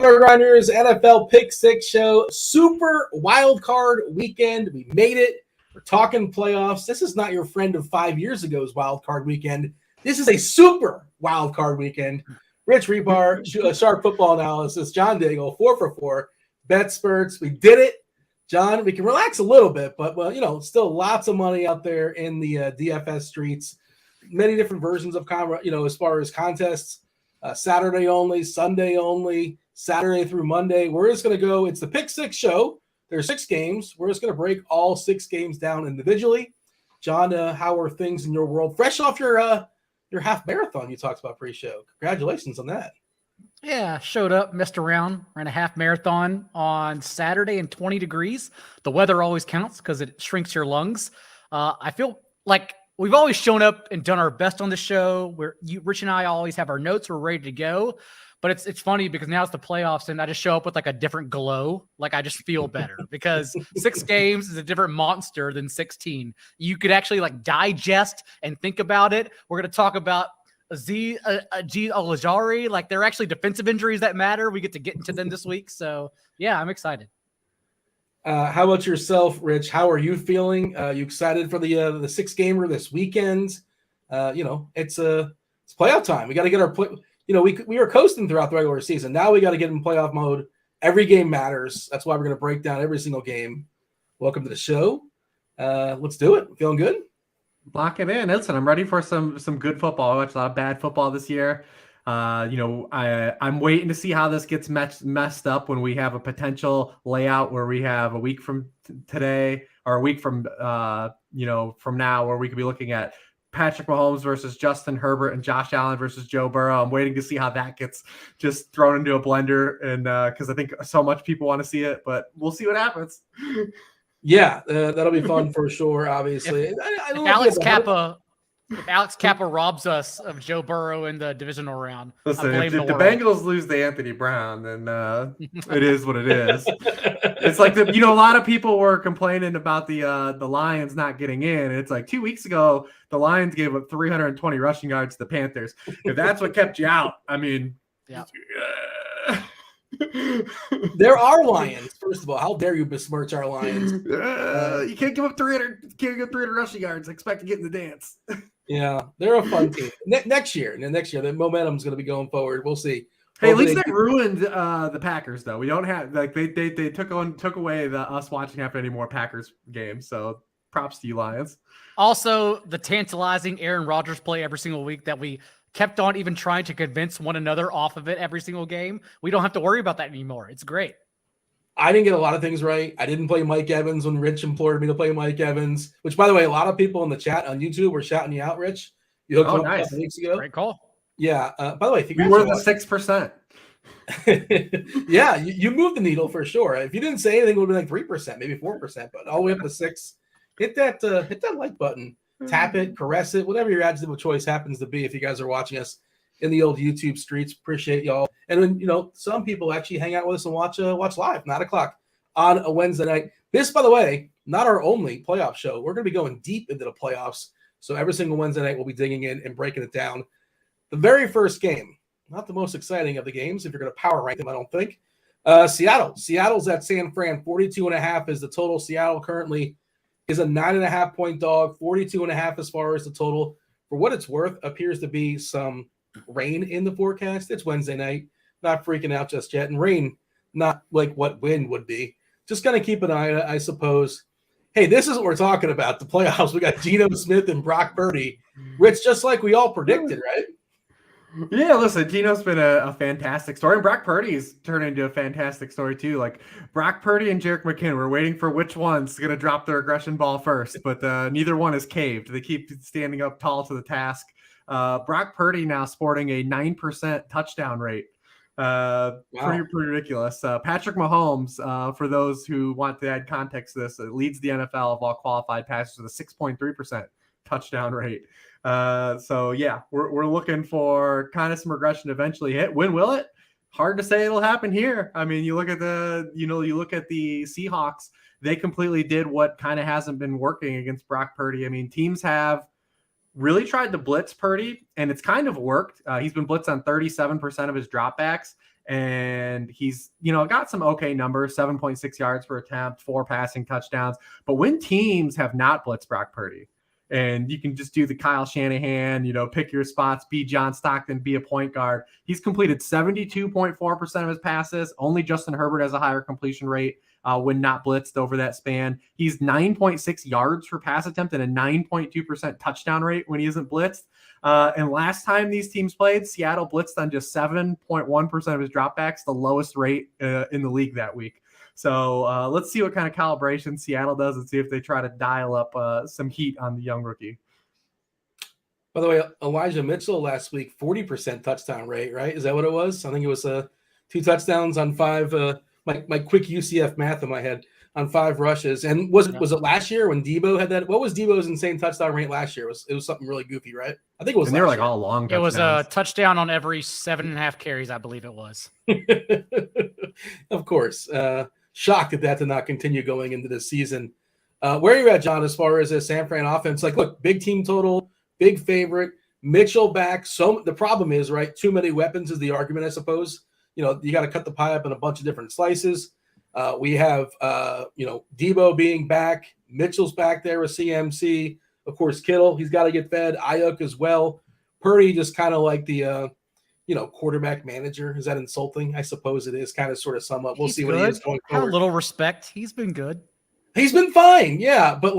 RotoGrinders NFL Pick 6 show. Super wild card weekend. We made it. We're talking playoffs. This is not your friend of 5 years ago's wild card weekend. This is a super wild card weekend. Rich Hribar, sharp football analysis. John Daigle, 4 for 4. Bet spurts. We did it. John, we can relax a little bit, but still lots of money out there in the DFS streets. Many different versions of as far as contests. Saturday only, Sunday only, Saturday through Monday. We're just going to go. It's the Pick 6 show. There's 6 games. We're just going to break all 6 games down individually. John, how are things in your world? Fresh off your half marathon you talked about pre-show. Congratulations on that. Yeah, showed up, messed around, ran a half marathon on Saturday in 20 degrees. The weather always counts because it shrinks your lungs. I feel like we've always shown up and done our best on the show. Rich and I always have our notes. We're ready to go. But it's funny because now it's the playoffs and I just show up with like a different glow. Like I just feel better because 6 games is a different monster than 16. You could actually like digest and think about it. We're going to talk about Alajari. Like they're actually defensive injuries that matter. We get to get into them this week. So yeah, I'm excited. How about yourself, Rich? How are you feeling? You excited for the 6 gamer this weekend? It's playoff time. We got to get our play. We were coasting throughout the regular season. Now we got to get in playoff mode. Every game matters. That's why we're going to break down every single game. Welcome to the show. Let's do it. Feeling good? Lock it in. Listen, I'm ready for some good football. I watched a lot of bad football this year. I'm waiting to see how this gets messed up when we have a potential layout where we have a week from today or a week from from now where we could be looking at Patrick Mahomes versus Justin Herbert and Josh Allen versus Joe Burrow. I'm waiting to see how that gets just thrown into a blender, and because I think so much people want to see it, but we'll see what happens. Yeah, that'll be fun for sure. Obviously, If Alex Kappa robs us of Joe Burrow in the divisional round, listen, if the Bengals lose to Anthony Brown, then it is what it is. It's like a lot of people were complaining about the Lions not getting in. It's like 2 weeks ago, the Lions gave up 320 rushing yards to the Panthers. If that's what kept you out, I mean, yeah. There are Lions. First of all, how dare you besmirch our Lions? You can't give up 300 rushing yards. Expect to get in the dance. Yeah, they're a fun team. Next year, the momentum's going to be going forward. We'll see. Hey, at least they ruined the Packers, though. We don't have they took away us watching half any more Packers games. So props to you, Lions. Also, the tantalizing Aaron Rodgers play every single week that we kept on even trying to convince one another off of it every single game. We don't have to worry about that anymore. It's great. I didn't get a lot of things right. I didn't play Mike Evans when Rich implored me to play Mike Evans, which, by the way, a lot of people in the chat on YouTube were shouting you out, Rich. You hooked up a couple weeks ago. Great call. Yeah. By the way, we were the 6%. Yeah, you moved the needle for sure. If you didn't say anything, it would have been like 3%, maybe 4%, but all the way up to 6%. Hit that like button. Tap it, caress it, whatever your adjective choice happens to be. If you guys are watching us in the old YouTube streets, appreciate y'all. And when some people actually hang out with us and watch live 9:00 on a Wednesday night. This, by the way, not our only playoff show. We're going to be going deep into the playoffs. So every single Wednesday night, we'll be digging in and breaking it down. The very first game, not the most exciting of the games, if you're going to power rank them, I don't think. Seattle. Seattle's at San Fran. 42.5 is the total. Seattle currently is a 9.5 point dog. 42.5 as far as the total. For what it's worth, appears to be some rain in the forecast. It's Wednesday night. Not freaking out just yet. And rain, not like what wind would be. Just going to keep an eye on it, I suppose. Hey, this is what we're talking about. The playoffs. We got Geno Smith and Brock Purdy. Rich, just like we all predicted, right? Yeah, listen, Geno's been a fantastic story. And Brock Purdy's turned into a fantastic story, too. Like, Brock Purdy and Jerick McKinnon, we're waiting for which one's going to drop their aggression ball first. But neither one has caved. They keep standing up tall to the task. Brock Purdy now sporting a 9% touchdown rate. Wow. Pretty ridiculous. Patrick Mahomes, for those who want to add context to this, leads the NFL of all qualified passers with a 6.3% touchdown rate. So yeah, we're looking for kind of some regression to eventually hit. When will it? Hard to say it'll happen here. I mean, you look at the Seahawks, they completely did what kind of hasn't been working against Brock Purdy. I mean, teams have really tried to blitz Purdy, and it's kind of worked. He's been blitzed on 37% of his dropbacks, and he's, got some okay numbers, 7.6 yards per attempt, 4 passing touchdowns. But when teams have not blitzed Brock Purdy, and you can just do the Kyle Shanahan, pick your spots, be John Stockton, be a point guard. He's completed 72.4% of his passes. Only Justin Herbert has a higher completion rate when not blitzed over that span. He's 9.6 yards per pass attempt and a 9.2% touchdown rate when he isn't blitzed. And last time these teams played, Seattle blitzed on just 7.1% of his dropbacks, the lowest rate in the league that week. So let's see what kind of calibration Seattle does and see if they try to dial up some heat on the young rookie. By the way, Elijah Mitchell last week, 40% touchdown rate, right? Is that what it was? I think it was 2 touchdowns on 5. My quick UCF math in my head on 5 rushes. And was it last year when Debo had that? What was Debo's insane touchdown rate last year? It was something really goofy, right? I think it was. And they were like all long touchdowns. It was a touchdown on every 7.5 carries, I believe it was. Of course. Shocked that did not continue going into this season. Where are you at, John, as far as a San Fran offense? Like, look, big team total, big favorite, Mitchell back. So the problem is, right, too many weapons is the argument, I suppose. You got to cut the pie up in a bunch of different slices. We have, Debo being back. Mitchell's back there with CMC. Of course, Kittle, he's got to get fed. Ayuk as well. Purdy just kind of like the quarterback manager. Is that insulting? I suppose it is. Kind of sort of sum up. We'll see what he is going forward. Have a little respect. He's been good. He's been fine. Yeah. But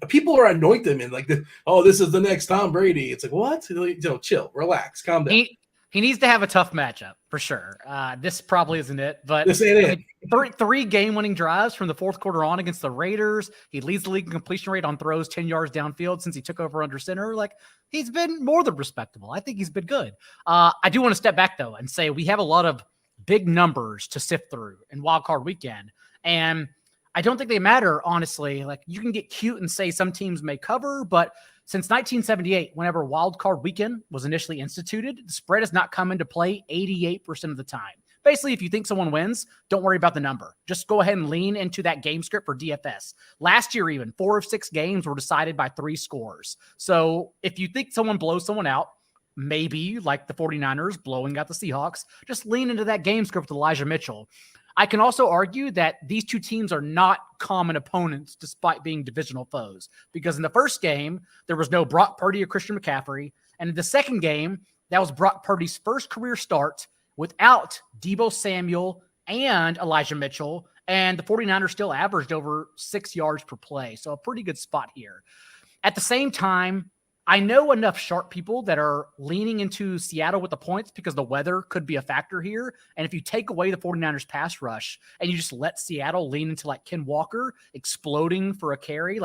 people are anointing him and this is the next Tom Brady. It's like, what? Chill, relax, calm down. He needs to have a tough matchup for sure. This probably isn't it, but this ain't it. 3 game-winning drives from the fourth quarter on against the Raiders. He leads the league in completion rate on throws 10 yards downfield since he took over under center. He's been more than respectable. I think he's been good. I do want to step back though and say we have a lot of big numbers to sift through in Wild Card Weekend, and I don't think they matter honestly. You can get cute and say some teams may cover, but since 1978, whenever Wild Card Weekend was initially instituted, the spread has not come into play 88% of the time. Basically, if you think someone wins, don't worry about the number. Just go ahead and lean into that game script for DFS. Last year, even 4 of 6 games were decided by 3 scores. So if you think someone blows someone out, maybe like the 49ers blowing out the Seahawks, just lean into that game script with Elijah Mitchell. I can also argue that these 2 teams are not common opponents despite being divisional foes, because in the first game, there was no Brock Purdy or Christian McCaffrey. And in the second game, that was Brock Purdy's first career start without Deebo Samuel and Elijah Mitchell. And the 49ers still averaged over 6 yards per play. So a pretty good spot here. At the same time, I know enough sharp people that are leaning into Seattle with the points because the weather could be a factor here. And if you take away the 49ers pass rush and you just let Seattle lean into Ken Walker exploding for a carry,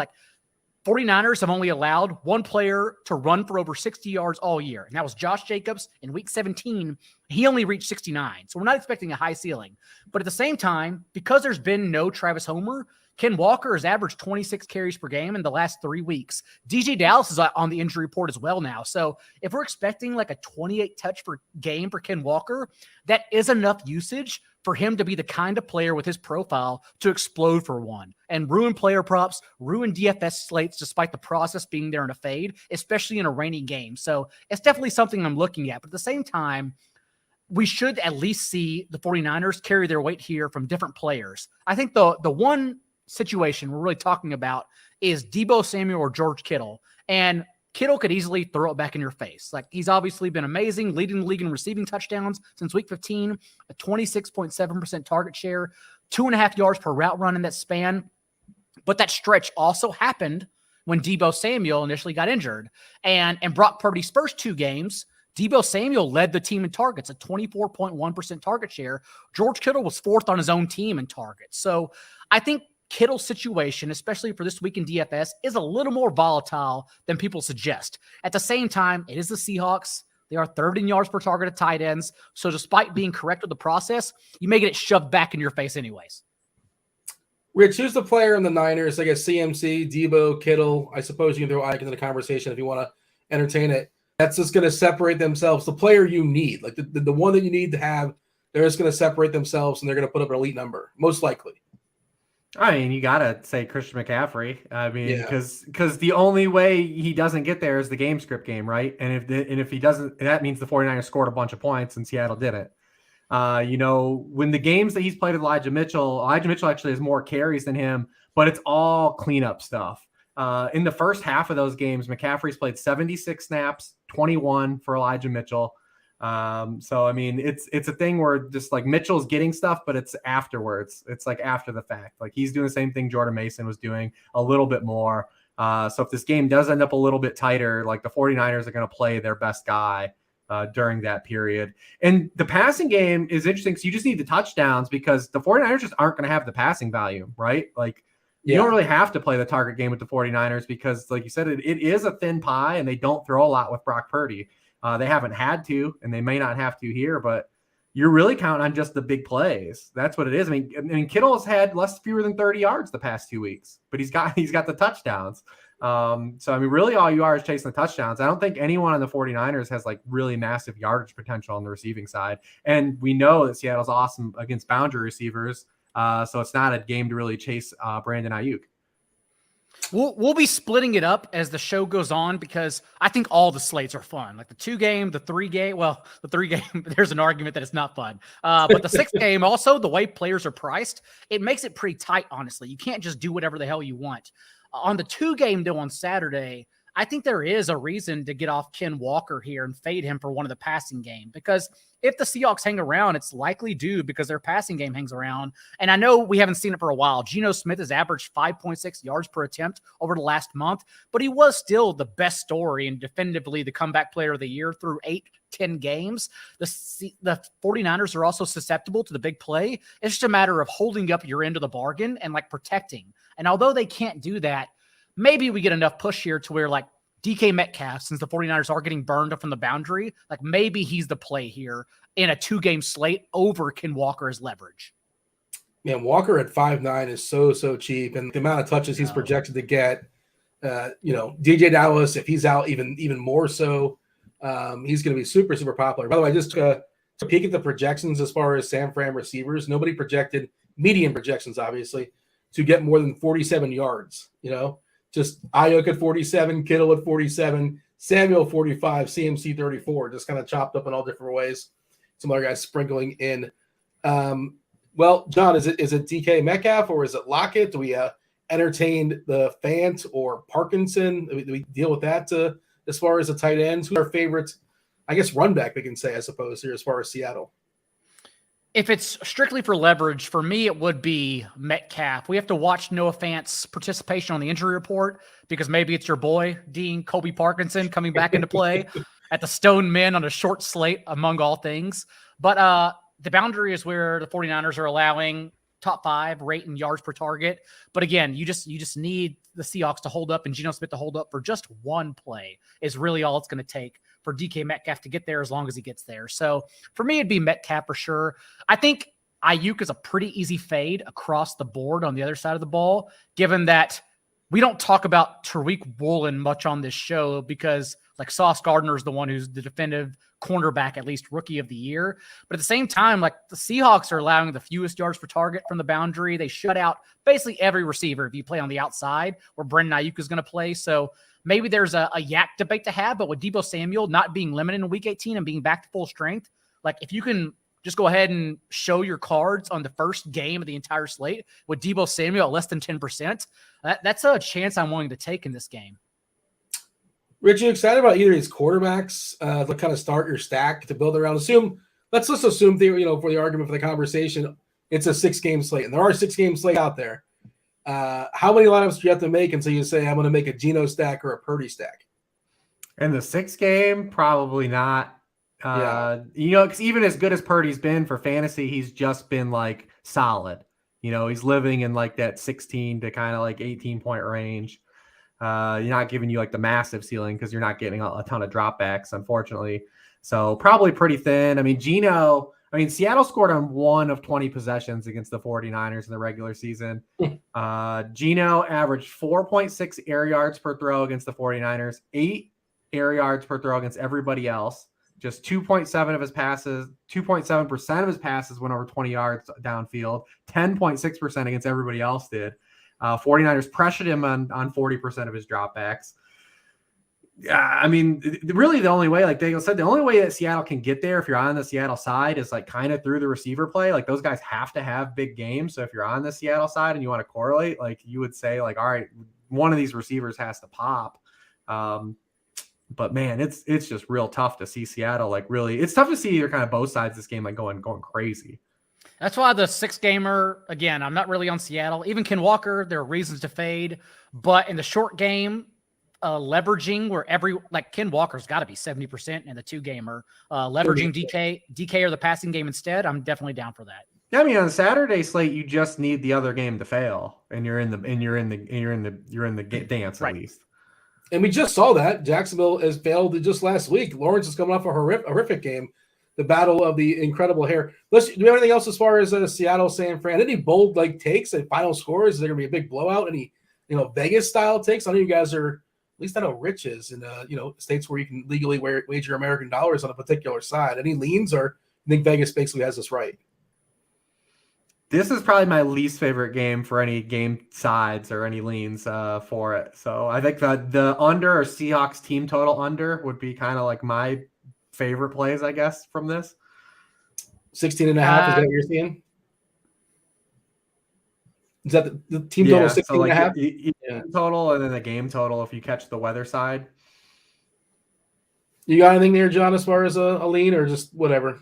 49ers have only allowed 1 player to run for over 60 yards all year. And that was Josh Jacobs in week 17. He only reached 69. So we're not expecting a high ceiling. But at the same time, because there's been no Travis Homer, Ken Walker has averaged 26 carries per game in the last 3 weeks. DJ Dallas is on the injury report as well now. So if we're expecting a 28 touch per game for Ken Walker, that is enough usage for him to be the kind of player with his profile to explode for one and ruin player props, ruin DFS slates despite the process being there in a fade, especially in a rainy game. So it's definitely something I'm looking at. But at the same time, we should at least see the 49ers carry their weight here from different players. I think the one situation we're really talking about is Deebo Samuel or George Kittle. And Kittle could easily throw it back in your face. He's obviously been amazing, leading the league in receiving touchdowns since week 15, a 26.7% target share, 2.5 yards per route run in that span. But that stretch also happened when Deebo Samuel initially got injured. And Brock Purdy's first 2 games, Deebo Samuel led the team in targets, a 24.1% target share. George Kittle was 4th on his own team in targets. So I think Kittle's situation, especially for this week in DFS, is a little more volatile than people suggest. At the same time, it is the Seahawks. They are 3rd in yards per target at tight ends. So despite being correct with the process, you may get it shoved back in your face anyways. Rich, who's the player in the Niners? I guess CMC, Debo, Kittle. I suppose you can throw Ike into the conversation if you want to entertain it. That's just going to separate themselves. The player you need, the one that you need to have, they're just going to separate themselves and they're going to put up an elite number, most likely. I mean, you gotta say Christian McCaffrey. I mean, because the only way he doesn't get there is the game script game, right? And if he doesn't, that means the 49ers scored a bunch of points and Seattle didn't. When the games that he's played with Elijah Mitchell actually has more carries than him, but it's all cleanup stuff. In the first half of those games, McCaffrey's played 76 snaps, 21 for Elijah Mitchell. So I mean, it's a thing where just like Mitchell's getting stuff, but it's afterwards. It's like after the fact. Like he's doing the same thing Jordan Mason was doing, a little bit more. So if this game does end up a little bit tighter, like the 49ers are going to play their best guy during that period. And the passing game is interesting because you just need the touchdowns because the 49ers just aren't going to have the passing value, right? Like you don't really have to play the target game with the 49ers because, like you said, it is a thin pie and they don't throw a lot with Brock Purdy. They haven't had to, and they may not have to here, but you're really counting on just the big plays. That's what it is. I mean, Kittle has had fewer than 30 yards the past 2 weeks, but he's got the touchdowns. So I mean, really all you are is chasing the touchdowns. I don't think anyone on the 49ers has like really massive yardage potential on the receiving side. And we know that Seattle's awesome against boundary receivers. So it's not a game to really chase Brandon Ayuk. We'll be splitting it up as the show goes on because I think all the slates are fun. Like the 2 game, the 3 game. Well, the 3 game, there's an argument that it's not fun. But the 6 game, also the way players are priced, it makes it pretty tight. Honestly, you can't just do whatever the hell you want. On the 2 game though on Saturday, I think there is a reason to get off Ken Walker here and fade him for one of the passing game because if the Seahawks hang around, it's likely due because their passing game hangs around. And I know we haven't seen it for a while. Geno Smith has averaged 5.6 yards per attempt over the last month, but he was still the best story and definitively the comeback player of the year through 8-10 games. The 49ers are also susceptible to the big play. It's just a matter of holding up your end of the bargain and like protecting. And although they can't do that, maybe we get enough push here to where like DK Metcalf, since the 49ers are getting burned from the boundary, like maybe he's the play here in a 2-game slate over Ken Walker as leverage. Man, Walker at 5'9" is so cheap. And the amount of touches he's projected to get, DJ Dallas, if he's out even more so, he's going to be super popular. By the way, just to peek at the projections as far as San Fran receivers, nobody projected, median projections obviously, to get more than 47 yards, Just Ayuk at 47, Kittle at 47, Samuel 45, CMC 34, just kind of chopped up in all different ways. Some other guys sprinkling in. Well, John, is it DK Metcalf or is it Lockett? Do we entertain the Fant or Parkinson? Do we deal with that as far as the tight ends? Who's our favorite, I guess, run back we can say, I suppose, here as far as Seattle? If it's strictly for leverage, for me, it would be Metcalf. We have to watch Noah Fant's participation on the injury report because maybe it's your boy, Dean Kobe Parkinson, coming back into play at the Stone Men on a short slate, among all things. But the boundary is where the 49ers are allowing top 5 rate and yards per target. But again, you just need the Seahawks to hold up and Geno Smith to hold up for just one play is really all it's going to take for DK Metcalf to get there as long as he gets there. So for me, it'd be Metcalf for sure. I think Ayuk is a pretty easy fade across the board on the other side of the ball, given that we don't talk about Tariq Woolen much on this show because like Sauce Gardner is the one who's the definitive cornerback, at least rookie of the year. But at the same time, like the Seahawks are allowing the fewest yards per target from the boundary. They shut out basically every receiver if you play on the outside where Brandon Ayuk is going to play. So maybe there's a yak debate to have, but with Deebo Samuel not being limited in week 18 and being back to full strength, like if you can just go ahead and show your cards on the first game of the entire slate with Deebo Samuel at less than 10%, that's a chance I'm willing to take in this game. Rich, you excited about either of these quarterbacks to kind of start your stack to build around? Let's just assume, for the argument for the conversation, it's a 6-game slate, and there are 6-game slate out there. How many lineups do you have to make until you say I'm going to make a Geno stack or a Purdy stack? In the 6th game, probably not. Because even as good as Purdy's been for fantasy, he's just been like solid. He's living in like that 16 to kind of like 18-point range. You're not giving you like the massive ceiling because you're not getting a ton of dropbacks, unfortunately. So probably pretty thin. Seattle scored on 1 of 20 possessions against the 49ers in the regular season. Geno averaged 4.6 air yards per throw against the 49ers, 8 air yards per throw against everybody else. Just 2.7% of his passes went over 20 yards downfield. 10.6% against everybody else did. 49ers pressured him on 40% of his dropbacks. Yeah, I mean, really the only way, like Daigle said, the only way that Seattle can get there if you're on the Seattle side is like kind of through the receiver play. Like those guys have to have big games. So if you're on the Seattle side and you want to correlate, like you would say like, all right, one of these receivers has to pop. But man, it's just real tough to see Seattle like really. It's tough to see either kind of both sides of this game like going crazy. That's why the 6-gamer, again, I'm not really on Seattle. Even Ken Walker, there are reasons to fade. But in the short game, leveraging where Ken Walker's got to be 70% in the 2-gamer. Leveraging DK or the passing game instead, I'm definitely down for that. Yeah, I mean on Saturday slate, you just need the other game to fail, and you're in the dance Right. at least. And we just saw that Jacksonville has failed just last week. Lawrence is coming off a horrific game. The battle of the incredible hair. Do we have anything else as far as Seattle, San Fran? Any bold takes and final scores? Is there gonna be a big blowout? Any Vegas style takes? I know you guys are. At least I know Rich is in states where you can legally wager American dollars on a particular side. Any leans, or I think Vegas basically has this right? This is probably my least favorite game for any game sides or any leans for it. So I think the under or Seahawks team total under would be kind of like my favorite plays, I guess, from this. 16.5 is that what you're seeing? Is that the team total 16.5? Total, and then the game total if you catch the weather side. You got anything there, John, as far as a lean or just whatever?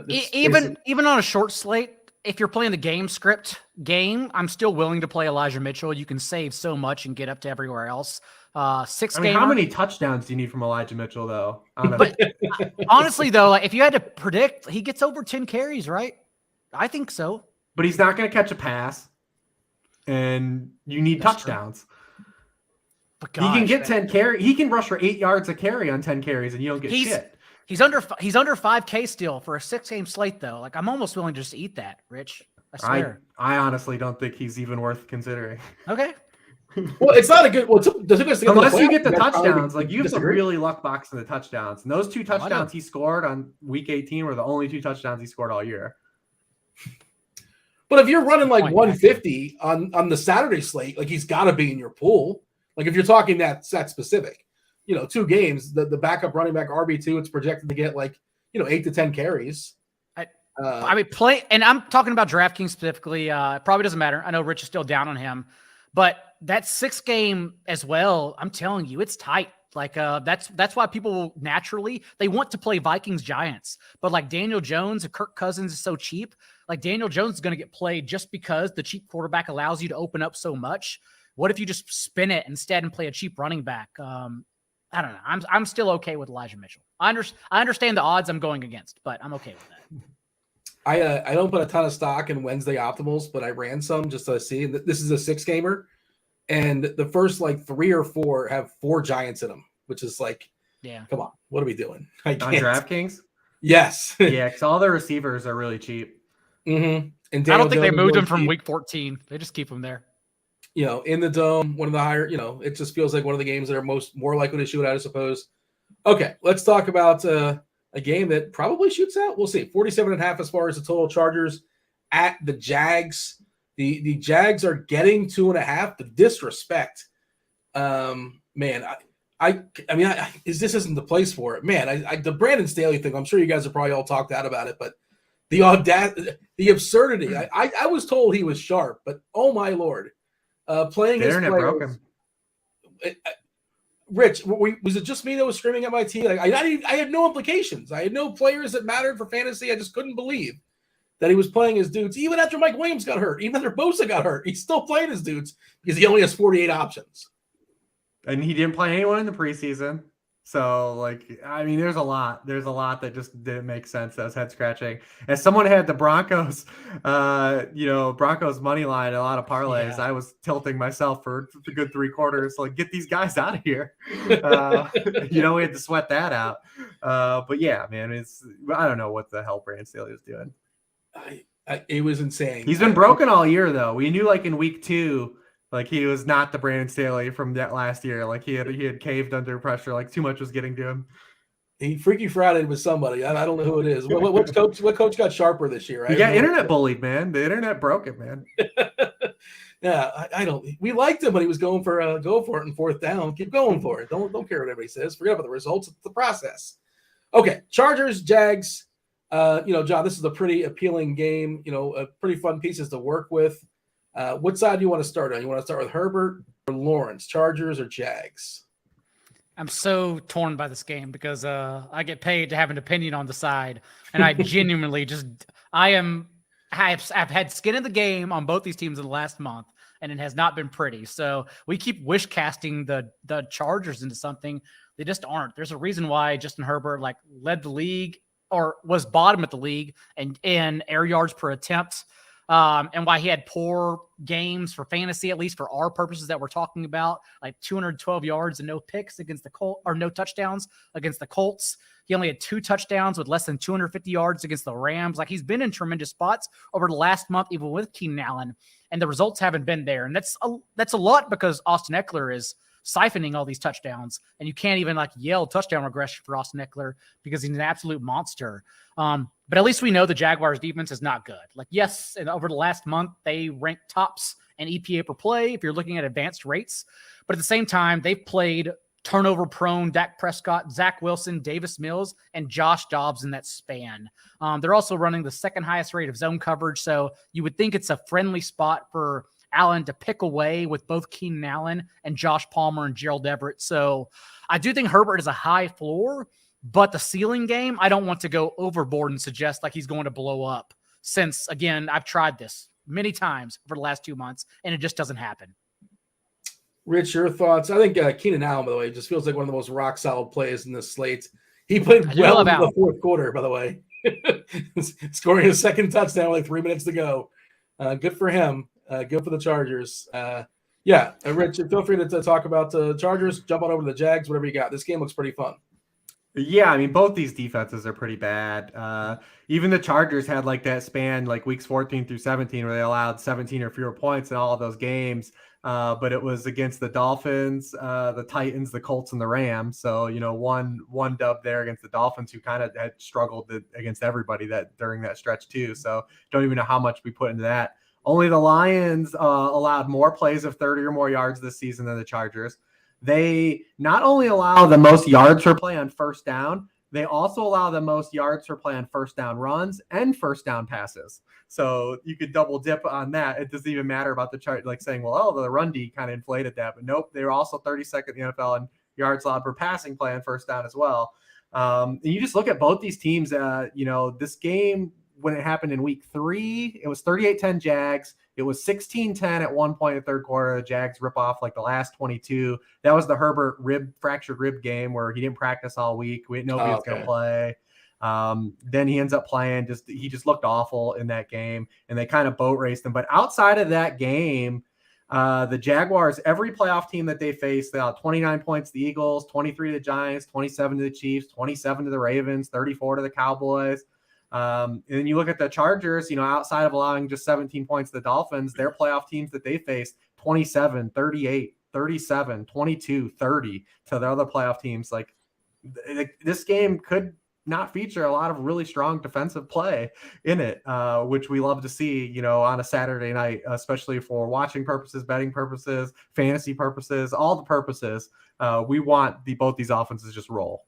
Even on a short slate, if you're playing the game script game, I'm still willing to play Elijah Mitchell. You can save so much and get up to everywhere else. 6-gamer. How many touchdowns do you need from Elijah Mitchell, though? But honestly, though, if you had to predict, he gets over 10 carries, right? I think so. But he's not going to catch a pass, and you need touchdowns. But gosh, he can get 10 carry. He can rush for 8 yards a carry on 10 carries, and you don't get shit. He's under 5K still for a 6-game slate, though. Like I'm almost willing to just eat that, Rich. I swear. I honestly don't think he's even worth considering. Okay. Well, it's not a good. Unless you get the touchdowns, like you have to really luck box in the touchdowns. And those 2 touchdowns he scored on week 18 were the only 2 touchdowns he scored all year. But if you're running like 150 on the Saturday slate, like he's got to be in your pool. Like if you're talking that specific, 2 games, the backup running back RB2, it's projected to get 8 to 10 carries. Play, and I'm talking about DraftKings specifically. It probably doesn't matter. I know Rich is still down on him, but that 6-game as well. I'm telling you, it's tight. That's why people will naturally they want to play Vikings Giants, but like Daniel Jones and Kirk Cousins is so cheap. Like Daniel Jones is going to get played just because the cheap quarterback allows you to open up so much. What if you just spin it instead and play a cheap running back? I don't know. I'm still okay with Elijah Mitchell. I understand the odds I'm going against, but I'm okay with that. I don't put a ton of stock in Wednesday optimals, but I ran some just to see. This is a 6-gamer, and the first 3 or 4 have 4 Giants in them, which is come on, what are we doing? On DraftKings? Yes. Yeah, because all their receivers are really cheap. Mm-hmm. And I don't think they moved him from week 14. They just keep him there. In the dome, one of the higher, it just feels like one of the games that are more likely to shoot out, I suppose. Okay, let's talk about a game that probably shoots out. We'll see. 47.5 as far as the total. Chargers at the Jags. The Jags are getting 2.5. The disrespect. Man, I mean, this isn't the place for it. Man, the Brandon Staley thing, I'm sure you guys have probably all talked out about it, but the audacity, the absurdity. I was told he was sharp, but oh my Lord. Playing the his internet players, broke him. Rich, was it just me that was screaming at my team? I had no implications. I had no players that mattered for fantasy. I just couldn't believe that he was playing his dudes. Even after Mike Williams got hurt, even after Bosa got hurt, he's still playing his dudes because he only has 48 options. And he didn't play anyone in the preseason. So, there's a lot. There's a lot that just didn't make sense. That was head scratching. As someone had the Broncos, Broncos money line, a lot of parlays. Yeah. I was tilting myself for a good 3 quarters. Get these guys out of here. We had to sweat that out. But yeah, man, I don't know what the hell Brandon Staley was doing. It was insane. He's been broken all year, though. We knew in week 2. He was not the Brandon Staley from that last year. He had caved under pressure. Too much was getting to him. He Freaky Friday with somebody. I don't know who it is. What coach got sharper this year? He got internet bullied, man. The internet broke it, man. Yeah, I don't. We liked him, but he was going for it in fourth down. Keep going for it. Don't care what everybody says. Forget about the results. It's the process. Okay, Chargers, Jags. John, this is a pretty appealing game. A pretty fun pieces to work with. What side do you want to start on? You want to start with Herbert or Lawrence? Chargers or Jags? I'm so torn by this game because I get paid to have an opinion on the side, and I genuinely I've had skin in the game on both these teams in the last month, and it has not been pretty. So we keep wish casting the Chargers into something. They just aren't. There's a reason why Justin Herbert led the league or was bottom at the league and in air yards per attempt, and why he had poor games for fantasy, at least for our purposes that we're talking about, like 212 yards and no picks against the Colts, or no touchdowns against the Colts. He only had 2 touchdowns with less than 250 yards against the Rams. He's been in tremendous spots over the last month, even with Keenan Allen, and the results haven't been there. And that's a lot because Austin Eckler is siphoning all these touchdowns, and you can't even yell touchdown regression for Austin Eckler because he's an absolute monster. But at least we know the Jaguars defense is not good. Yes, and over the last month, they ranked tops in EPA per play if you're looking at advanced rates. But at the same time, they've played turnover-prone Dak Prescott, Zach Wilson, Davis Mills, and Josh Dobbs in that span. They're also running the second highest rate of zone coverage, so you would think it's a friendly spot for Allen to pick away with both Keenan Allen and Josh Palmer and Gerald Everett. So I do think Herbert is a high floor, but the ceiling game, I don't want to go overboard and suggest he's going to blow up, since, again, I've tried this many times over the last 2 months, and it just doesn't happen. Rich, your thoughts? I think Keenan Allen, by the way, just feels like one of the most rock-solid plays in this slate. He played well in the fourth quarter, by the way, scoring his second touchdown with 3 minutes to go. Good for him. Good for the Chargers. Rich, feel free to talk about the Chargers. Jump on over to the Jags, whatever you got. This game looks pretty fun. Yeah, I mean, both these defenses are pretty bad. Even the Chargers had that span, weeks 14 through 17, where they allowed 17 or fewer points in all of those games. But it was against the Dolphins, the Titans, the Colts, and the Rams. So, one dub there against the Dolphins, who kind of had struggled against everybody during that stretch too. So don't even know how much we put into that. Only the Lions allowed more plays of 30 or more yards this season than the Chargers. They not only allow the most yards per play on first down, they also allow the most yards per play on first down runs and first down passes. So you could double dip on that. It doesn't even matter about the chart, saying, the run D kind of inflated that. But nope, they were also 32nd in the NFL in yards allowed per passing play on first down as well. And you just look at both these teams, this game, when it happened in week 3, it was 38-10 Jags. It was 16-10 at one point in the third quarter. The Jags rip off the last 22. That was the Herbert fractured rib game where he didn't practice all week. We didn't know if he was going to play. Then he ends up playing. He just looked awful in that game, and they kind of boat raced him. But outside of that game, the Jaguars, every playoff team that they faced, they allowed 29 points to the Eagles, 23 to the Giants, 27 to the Chiefs, 27 to the Ravens, 34 to the Cowboys. And then you look at the Chargers, outside of allowing just 17 points to the Dolphins, their playoff teams that they faced, 27, 38, 37, 22, 30 to the other playoff teams. This game could not feature a lot of really strong defensive play in it, which we love to see, on a Saturday night, especially for watching purposes, betting purposes, fantasy purposes, all the purposes. We want both these offenses just roll.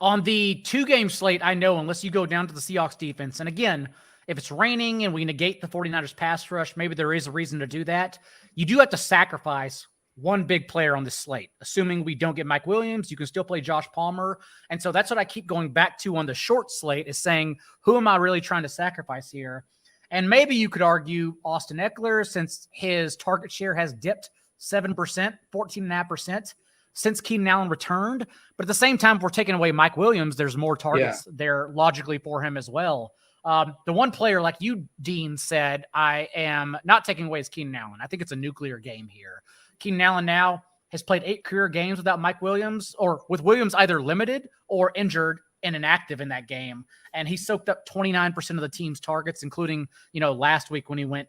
On the 2-game slate, I know unless you go down to the Seahawks defense, and again, if it's raining and we negate the 49ers pass rush, maybe there is a reason to do that. You do have to sacrifice one big player on this slate. Assuming we don't get Mike Williams, you can still play Josh Palmer. And so that's what I keep going back to on the short slate, is saying, who am I really trying to sacrifice here? And maybe you could argue Austin Eckler, since his target share has dipped 7%, 14.5%. Since Keenan Allen returned. But at the same time, if we're taking away Mike Williams, there's more targets there logically for him as well. The one player, like you, Dean, said, I am not taking away is Keenan Allen. I think it's a nuclear game here. Keenan Allen now has played 8 career games without Mike Williams, or with Williams either limited or injured and inactive in that game. And he soaked up 29% of the team's targets, including, last week when he went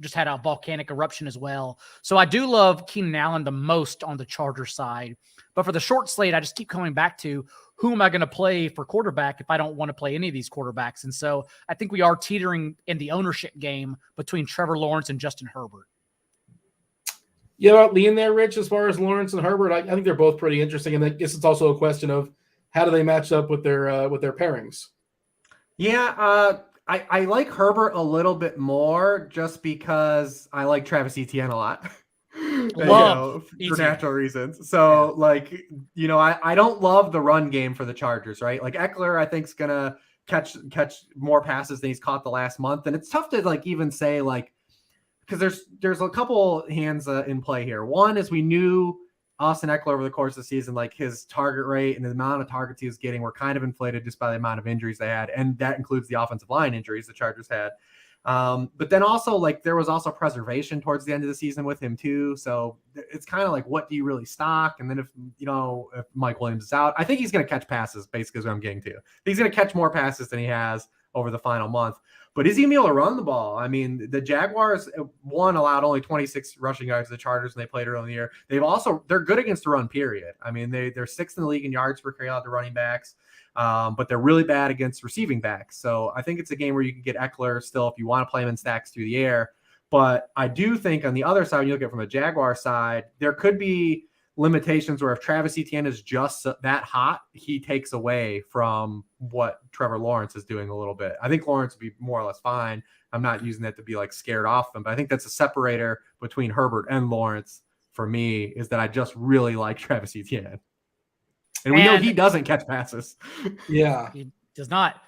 just had a volcanic eruption as well. So I do love Keenan Allen the most on the Chargers side. But for the short slate, I just keep coming back to, who am I going to play for quarterback if I don't want to play any of these quarterbacks? And so I think we are teetering in the ownership game between Trevor Lawrence and Justin Herbert. You know, lean there, Rich, as far as Lawrence and Herbert. I think they're both pretty interesting, and I guess it's also a question of how do they match up with their pairings. Yeah, I like Herbert a little bit more just because I like Travis Etienne a lot. For natural reasons. So, I don't love the run game for the Chargers, right? Like Eckler, I think is gonna catch more passes than he's caught the last month, and it's tough to even say because there's a couple hands in play here. One is we knew Austin Eckler over the course of the season, his target rate and the amount of targets he was getting were kind of inflated just by the amount of injuries they had, and that includes the offensive line injuries the Chargers had. But then also there was also preservation towards the end of the season with him too. So it's kind of what do you really stock? And then if Mike Williams is out, I think he's going to catch passes basically is what I'm getting to. He's going to catch more passes than he has over the final month, but is he going to be able to run the ball? I mean, the Jaguars allowed only 26 rushing yards to the Chargers when they played early in the year. They're good against the run period. I mean, they're sixth in the league in yards per carry out to running backs. But they're really bad against receiving backs. So I think it's a game where you can get Eckler still if you want to play him in stacks through the air. But I do think on the other side, when you look at it from the Jaguar side, there could be limitations where if Travis Etienne is just that hot, he takes away from what Trevor Lawrence is doing a little bit. I think Lawrence would be more or less fine. I'm not using that to be scared off them, but I think that's a separator between Herbert and Lawrence for me is that I just really like Travis Etienne. And we know he doesn't catch passes. Yeah. He does not.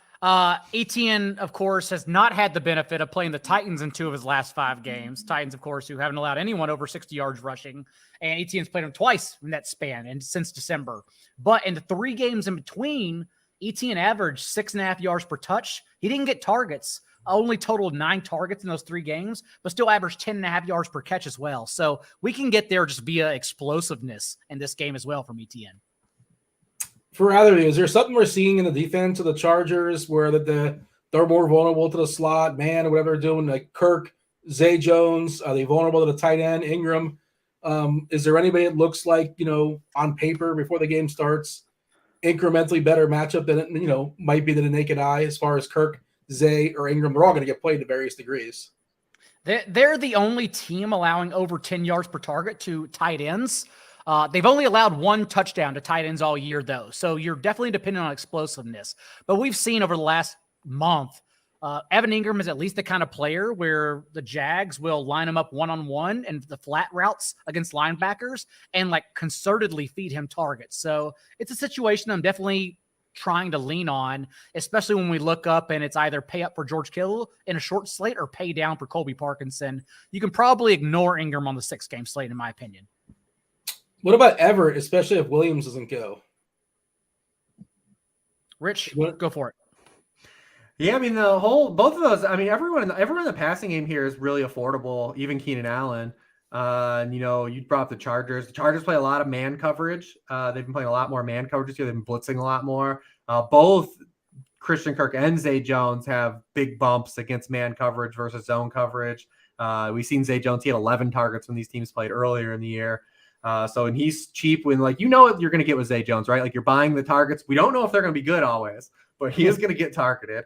Etienne, of course, has not had the benefit of playing the Titans in 2 of his last 5 games. Titans, of course, who haven't allowed anyone over 60 yards rushing. And Etienne's played them twice in that span and since December. But in the 3 games in between, Etienne averaged 6.5 yards per touch. He didn't get targets. Only totaled 9 targets in those 3 games, but still averaged 10.5 yards per catch as well. So we can get there just via explosiveness in this game as well from Etienne. For either of you, is there something we're seeing in the defense of the Chargers where they're more vulnerable to the slot, man, or whatever they're doing, like Kirk, Zay Jones? Are they vulnerable to the tight end, Ingram? Is there anybody that looks like, on paper before the game starts, incrementally better matchup than, might be to the naked eye as far as Kirk, Zay, or Ingram? They're all going to get played to various degrees. They're the only team allowing over 10 yards per target to tight ends. They've only allowed 1 touchdown to tight ends all year, though. So you're definitely dependent on explosiveness. But we've seen over the last month, Evan Ingram is at least the kind of player where the Jags will line him up one-on-one and the flat routes against linebackers and concertedly feed him targets. So it's a situation I'm definitely trying to lean on, especially when we look up and it's either pay up for George Kittle in a short slate or pay down for Colby Parkinson. You can probably ignore Ingram on the 6-game slate, in my opinion. What about Everett, especially if Williams doesn't go? Rich, go for it. Yeah, I mean, both of those, I mean, everyone in the passing game here is really affordable, even Keenan Allen. You brought up the Chargers. The Chargers play a lot of man coverage. They've been playing a lot more man coverage this year. They've been blitzing a lot more. Both Christian Kirk and Zay Jones have big bumps against man coverage versus zone coverage. We've seen Zay Jones, he had 11 targets when these teams played earlier in the year. And he's cheap when what you're going to get with Zay Jones, right? You're buying the targets. We don't know if they're going to be good always, but he is going to get targeted.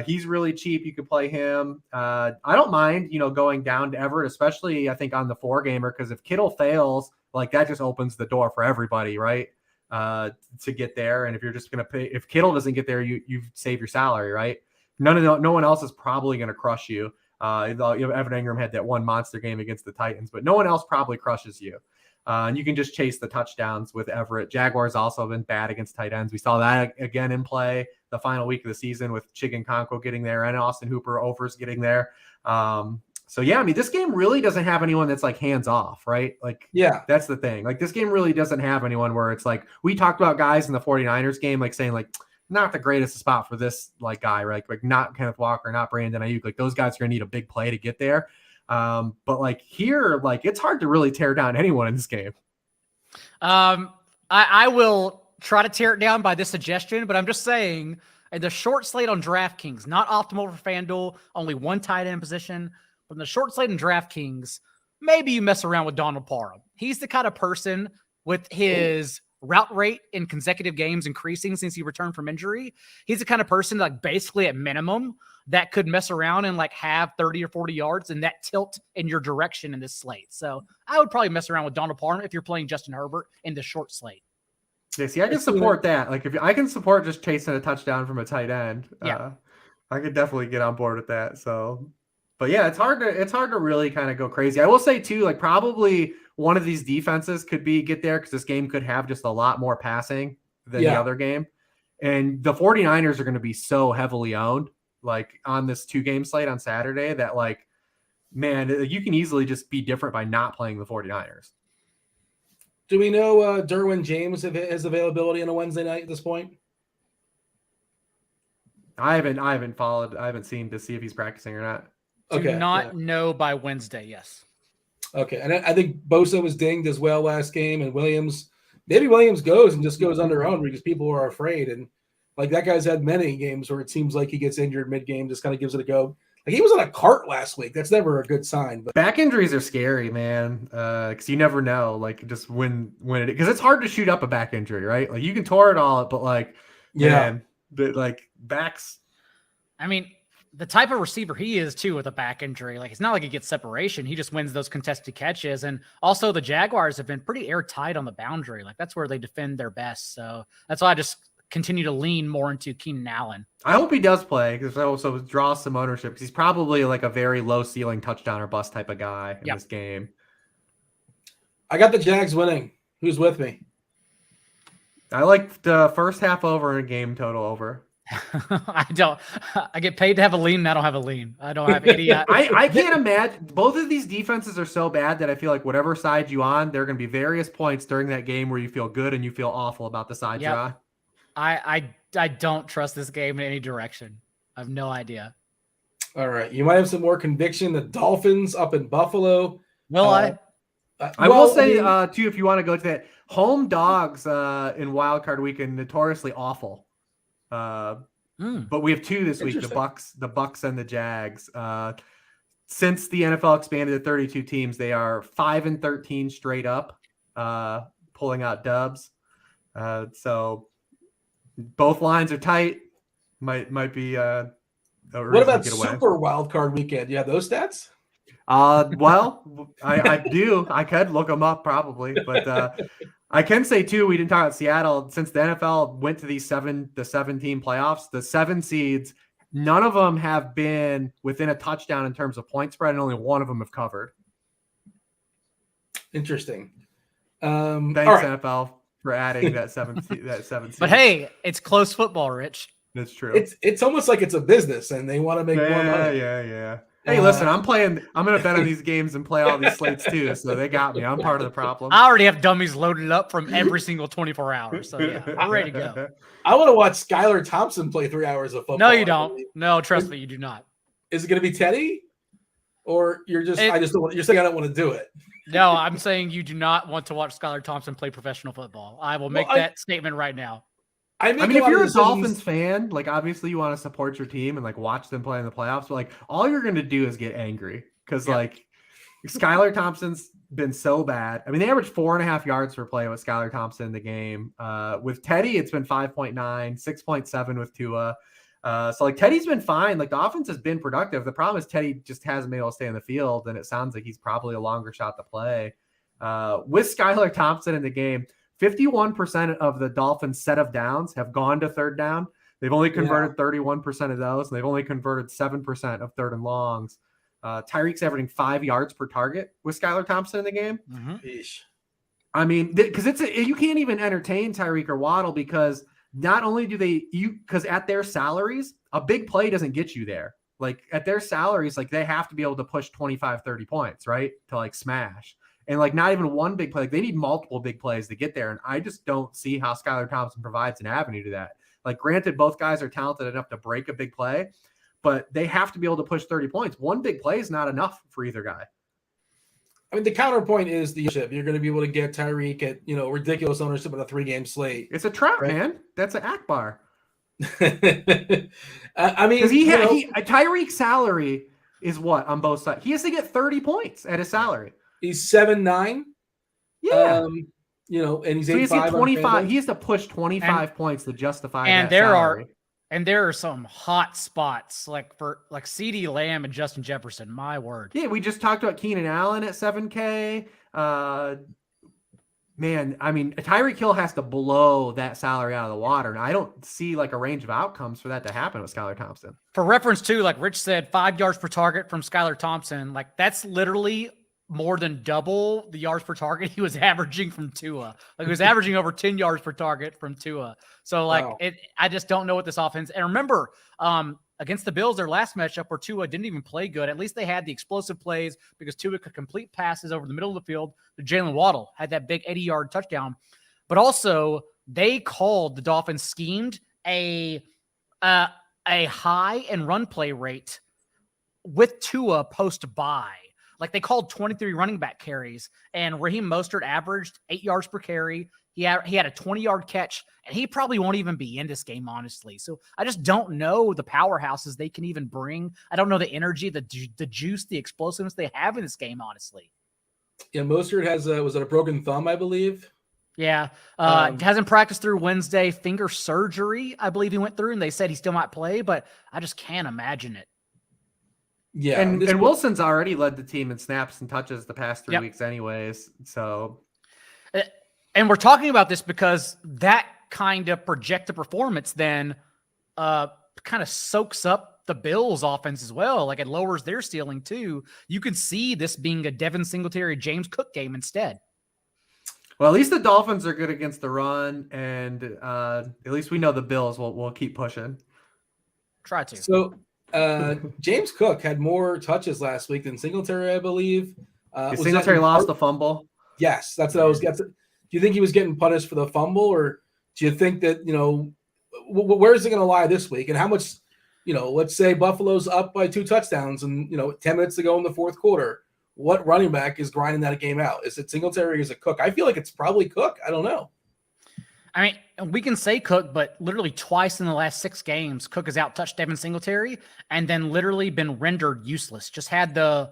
He's really cheap. You could play him. I don't mind, going down to Everett, especially I think on the 4-gamer, because if Kittle fails, that just opens the door for everybody, right? To get there. And if you're just going to pay, if Kittle doesn't get there, you save your salary, right? No one else is probably going to crush you. Evan Ingram had that one monster game against the Titans, but no one else probably crushes you. And you can just chase the touchdowns with Everett. Jaguars also have been bad against tight ends. We saw that again in play the final week of the season with Chigankounkwo getting there and Austin Hooper overs getting there. This game really doesn't have anyone that's hands off, right? That's the thing. This game really doesn't have anyone where it's we talked about guys in the 49ers game, saying not the greatest spot for this guy, right? Not Kenneth Walker, not Brandon Ayuk. Those guys are going to need a big play to get there. But here, it's hard to really tear down anyone in this game. I will try to tear it down by this suggestion, but I'm just saying the short slate on DraftKings, not optimal for FanDuel, only 1 tight end position. But in the short slate in DraftKings, maybe you mess around with Donald Parham. He's the kind of person with his route rate in consecutive games increasing since he returned from injury. He's the kind of person like basically at minimum that could mess around and like have 30 or 40 yards and that tilt in your direction in this slate. So I would probably mess around with Donald Parham if you're playing Justin Herbert in the short slate. Yeah, see, I can support that. Like, if I can support just chasing a touchdown from a tight end, Yeah. I could definitely get on board with that. So, but yeah, it's hard to really kind of go crazy. I will say too, like probably one of these defenses could get there because this game could have just a lot more passing than the other game, and the 49ers are going to be so heavily owned, like on this 2-game slate on Saturday, that like, man, you can easily just be different by not playing the 49ers. Do we know Derwin James his availability on a Wednesday night at this point? I haven't followed. I haven't seen to see if he's practicing or not. Do not know by Wednesday. Yes. Okay, and I think Bosa was dinged as well last game, and maybe Williams goes and just goes on their own because people are afraid, and like that guy's had many games where it seems like he gets injured mid-game, just kind of gives it a go. Like he was on a cart last week. That's never a good sign. But back injuries are scary, man, because you never know. Like just when it, because it's hard to shoot up a back injury, right? Like you can tore it all, but like man, but like backs. I mean, the type of receiver he is too with a back injury, like it's not like he gets separation. He just wins those contested catches. And also the Jaguars have been pretty airtight on the boundary. Like that's where they defend their best. So that's why I just continue to lean more into Keenan Allen. I hope he does play because I also draw some ownership because he's probably like a very low ceiling touchdown or bust type of guy in this game. I got the Jags winning. Who's with me? I like the first half over and game total over. I don't. I get paid to have a lean, and I don't have a lean. I don't have any. I can't imagine. Both of these defenses are so bad that I feel like whatever side you on, there are going to be various points during that game where you feel good and you feel awful about the side you're on. I don't trust this game in any direction. I have no idea. All right, you might have some more conviction. The Dolphins up in Buffalo. Will I will say too, if you want to go to that, home dogs in Wild Card Weekend notoriously awful. But we have 2 this week: the Bucks and the Jags. Since the NFL expanded to 32 teams, they are 5-13 straight up, pulling out dubs. So both lines are tight. Might be. What about Super Wild Card Weekend? You have those stats? Well, I do. I could look them up probably, but I can say too, we didn't talk about Seattle. Since the NFL went to the 7-team playoffs, the 7 seeds, none of them have been within a touchdown in terms of point spread, and only one of them have covered. Interesting. Thanks, NFL, for adding that 7 seed. But hey, it's close football, Rich. That's true. It's almost like it's a business, and they want to make more money. Yeah. Hey, listen, I'm going to bet on these games and play all these slates too, so they got me. I'm part of the problem. I already have dummies loaded up from every single 24 hours, so yeah, I'm ready to go. I want to watch Skylar Thompson play 3 hours of football. No, you don't. No, trust me, you do not. Is it going to be Teddy? Or you're saying I don't want to do it? No, I'm saying you do not want to watch Skylar Thompson play professional football. I will make that statement right now. I mean, if you're a Dolphins fan, like obviously you want to support your team and like watch them play in the playoffs, but like all you're going to do is get angry because like Skylar Thompson's been so bad. I mean, they averaged 4.5 yards per play with Skylar Thompson in the game. With Teddy, it's been 5.9, 6.7 with Tua. So like Teddy's been fine. Like the offense has been productive. The problem is Teddy just hasn't been able to stay in the field, and it sounds like he's probably a longer shot to play. With Skylar Thompson in the game, 51% of the Dolphins' set of downs have gone to third down. They've only converted 31% of those, and they've only converted 7% of third and longs. Tyreek's averaging 5 yards per target with Skylar Thompson in the game. I mean, because you can't even entertain Tyreek or Waddle because not only do because at their salaries, a big play doesn't get you there. Like at their salaries, like they have to be able to push 25, 30 points, right? To like smash. And like not even one big play. Like they need multiple big plays to get there. And I just don't see how Skylar Thompson provides an avenue to that. Like granted, both guys are talented enough to break a big play, but they have to be able to push 30 points. One big play is not enough for either guy. I mean, the counterpoint is you're going to be able to get Tyreek at, ridiculous ownership on a 3-game slate. It's a trap, right? Man. That's an Akbar. I mean, Tyreek's salary is what on both sides? He has to get 30 points at his salary. He's 7'9". Yeah. and he's So he's 8-5 get on 25. FanDuel. He has to push 25 points to justify and that there salary. there are some hot spots like CeeDee Lamb and Justin Jefferson. My word. Yeah, we just talked about Keenan Allen at 7K. Man, I mean, Tyreek Hill has to blow that salary out of the water. And I don't see like a range of outcomes for that to happen with Skylar Thompson. For reference too, like Rich said, 5 yards per target from Skylar Thompson. Like that's literally more than double the yards per target he was averaging from Tua. Like he was averaging over 10 yards per target from Tua. So like Wow. I just don't know what this offense. And remember, against the Bills, their last matchup where Tua didn't even play good. At least they had the explosive plays because Tua could complete passes over the middle of the field. Jalen Waddle had that big 80-yard touchdown. But also, they called the Dolphins schemed a high and run play rate with Tua post-bye. Like they called 23 running back carries, and Raheem Mostert averaged 8 yards per carry. He had a 20-yard catch, and he probably won't even be in this game, honestly. So I just don't know the powerhouses they can even bring. I don't know the energy, the juice, the explosiveness they have in this game, honestly. Yeah, Mostert has was it a broken thumb, I believe? Yeah. Hasn't practiced through Wednesday. Finger surgery, I believe he went through, and they said he still might play, but I just can't imagine it. Yeah. And Wilson's already led the team in snaps and touches the past 3 Yep. weeks anyways. So And we're talking about this because that kind of projected performance then kind of soaks up the Bills offense as well. Like it lowers their ceiling too. You can see this being a Devin Singletary, James Cook game instead. well, at least the Dolphins are good against the run, and at least we know the Bills will keep pushing. Try to. So James Cook had more touches last week than Singletary, I believe. Singletary lost the fumble. Yes, that's what I was getting. Do you think he was getting punished for the fumble, or do you think that, where is it going to lie this week? And how much, let's say Buffalo's up by 2 touchdowns and, 10 minutes to go in the fourth quarter. What running back is grinding that game out? Is it Singletary or is it Cook? I feel like it's probably Cook. I don't know. I mean, we can say Cook, but literally twice in the last 6 games, Cook has out-touched Devin Singletary and then literally been rendered useless. Just had the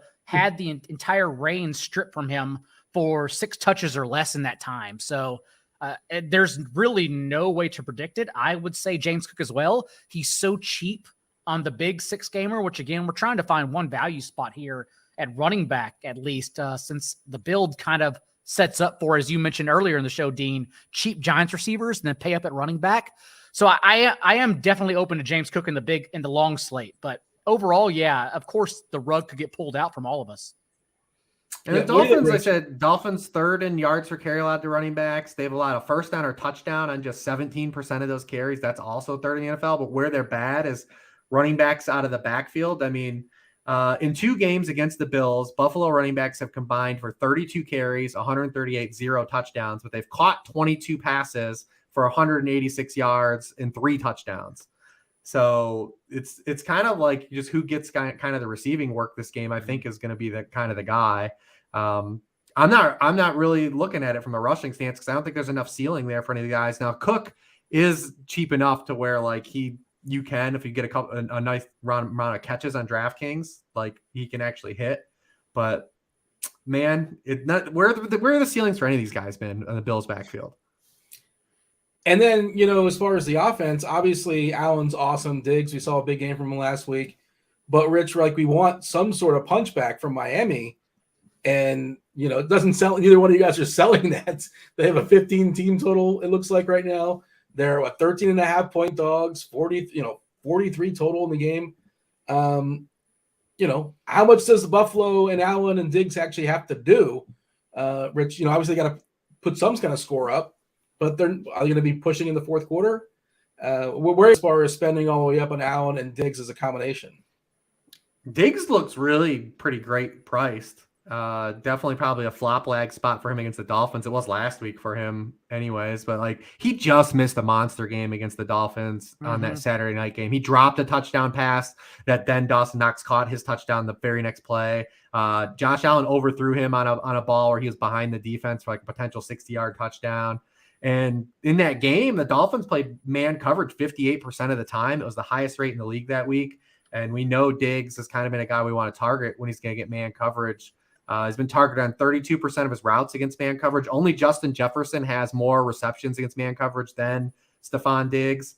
entire reins stripped from him for 6 touches or less in that time. So there's really no way to predict it. I would say James Cook as well. He's so cheap on the big 6-gamer, which again, we're trying to find one value spot here at running back, at least since the build kind of sets up for, as you mentioned earlier in the show, Dean, cheap Giants receivers and then pay up at running back. So I am definitely open to James Cook in the long slate, but overall, yeah, of course the rug could get pulled out from all of us. And the Dolphins, I said, Dolphins third in yards per carry allowed to running backs. They have allowed a first down or touchdown on just 17% of those carries. That's also third in the NFL. But where they're bad is running backs out of the backfield. I mean, in 2 games against the Bills, Buffalo running backs have combined for 32 carries, 138, 0 touchdowns, but they've caught 22 passes for 186 yards and 3 touchdowns. So it's kind of like just who gets kind of the receiving work this game, I think, is going to be the kind of the guy. I'm not really looking at it from a rushing stance because I don't think there's enough ceiling there for any of the guys. Now, Cook is cheap enough to where like you can, if you get a nice amount of catches on DraftKings, like he can actually hit. But man, where are the ceilings for any of these guys been on the Bills backfield? And then, as far as the offense, obviously Allen's awesome. Diggs, we saw a big game from him last week. But Rich, we want some sort of punchback from Miami. And, it doesn't sound, neither one of you guys are selling that. They have a 15 team total, it looks like right now. They're 13.5-point dogs, 43 total in the game. How much does Buffalo and Allen and Diggs actually have to do? Rich, obviously got to put some kind of score up, but are they going to be pushing in the fourth quarter? Where as far as spending all the way up on Allen and Diggs as a combination? Diggs looks really pretty great priced. Definitely probably a flop lag spot for him against the Dolphins. It was last week for him anyways, but he just missed a monster game against the Dolphins on that Saturday night game. He dropped a touchdown pass that then Dawson Knox caught his touchdown the very next play. Josh Allen overthrew him on a ball where he was behind the defense for a potential 60-yard touchdown. And in that game, the Dolphins played man coverage 58% of the time. It was the highest rate in the league that week. And we know Diggs has kind of been a guy we want to target when he's going to get man coverage. He's been targeted on 32% of his routes against man coverage. Only Justin Jefferson has more receptions against man coverage than Stephon Diggs.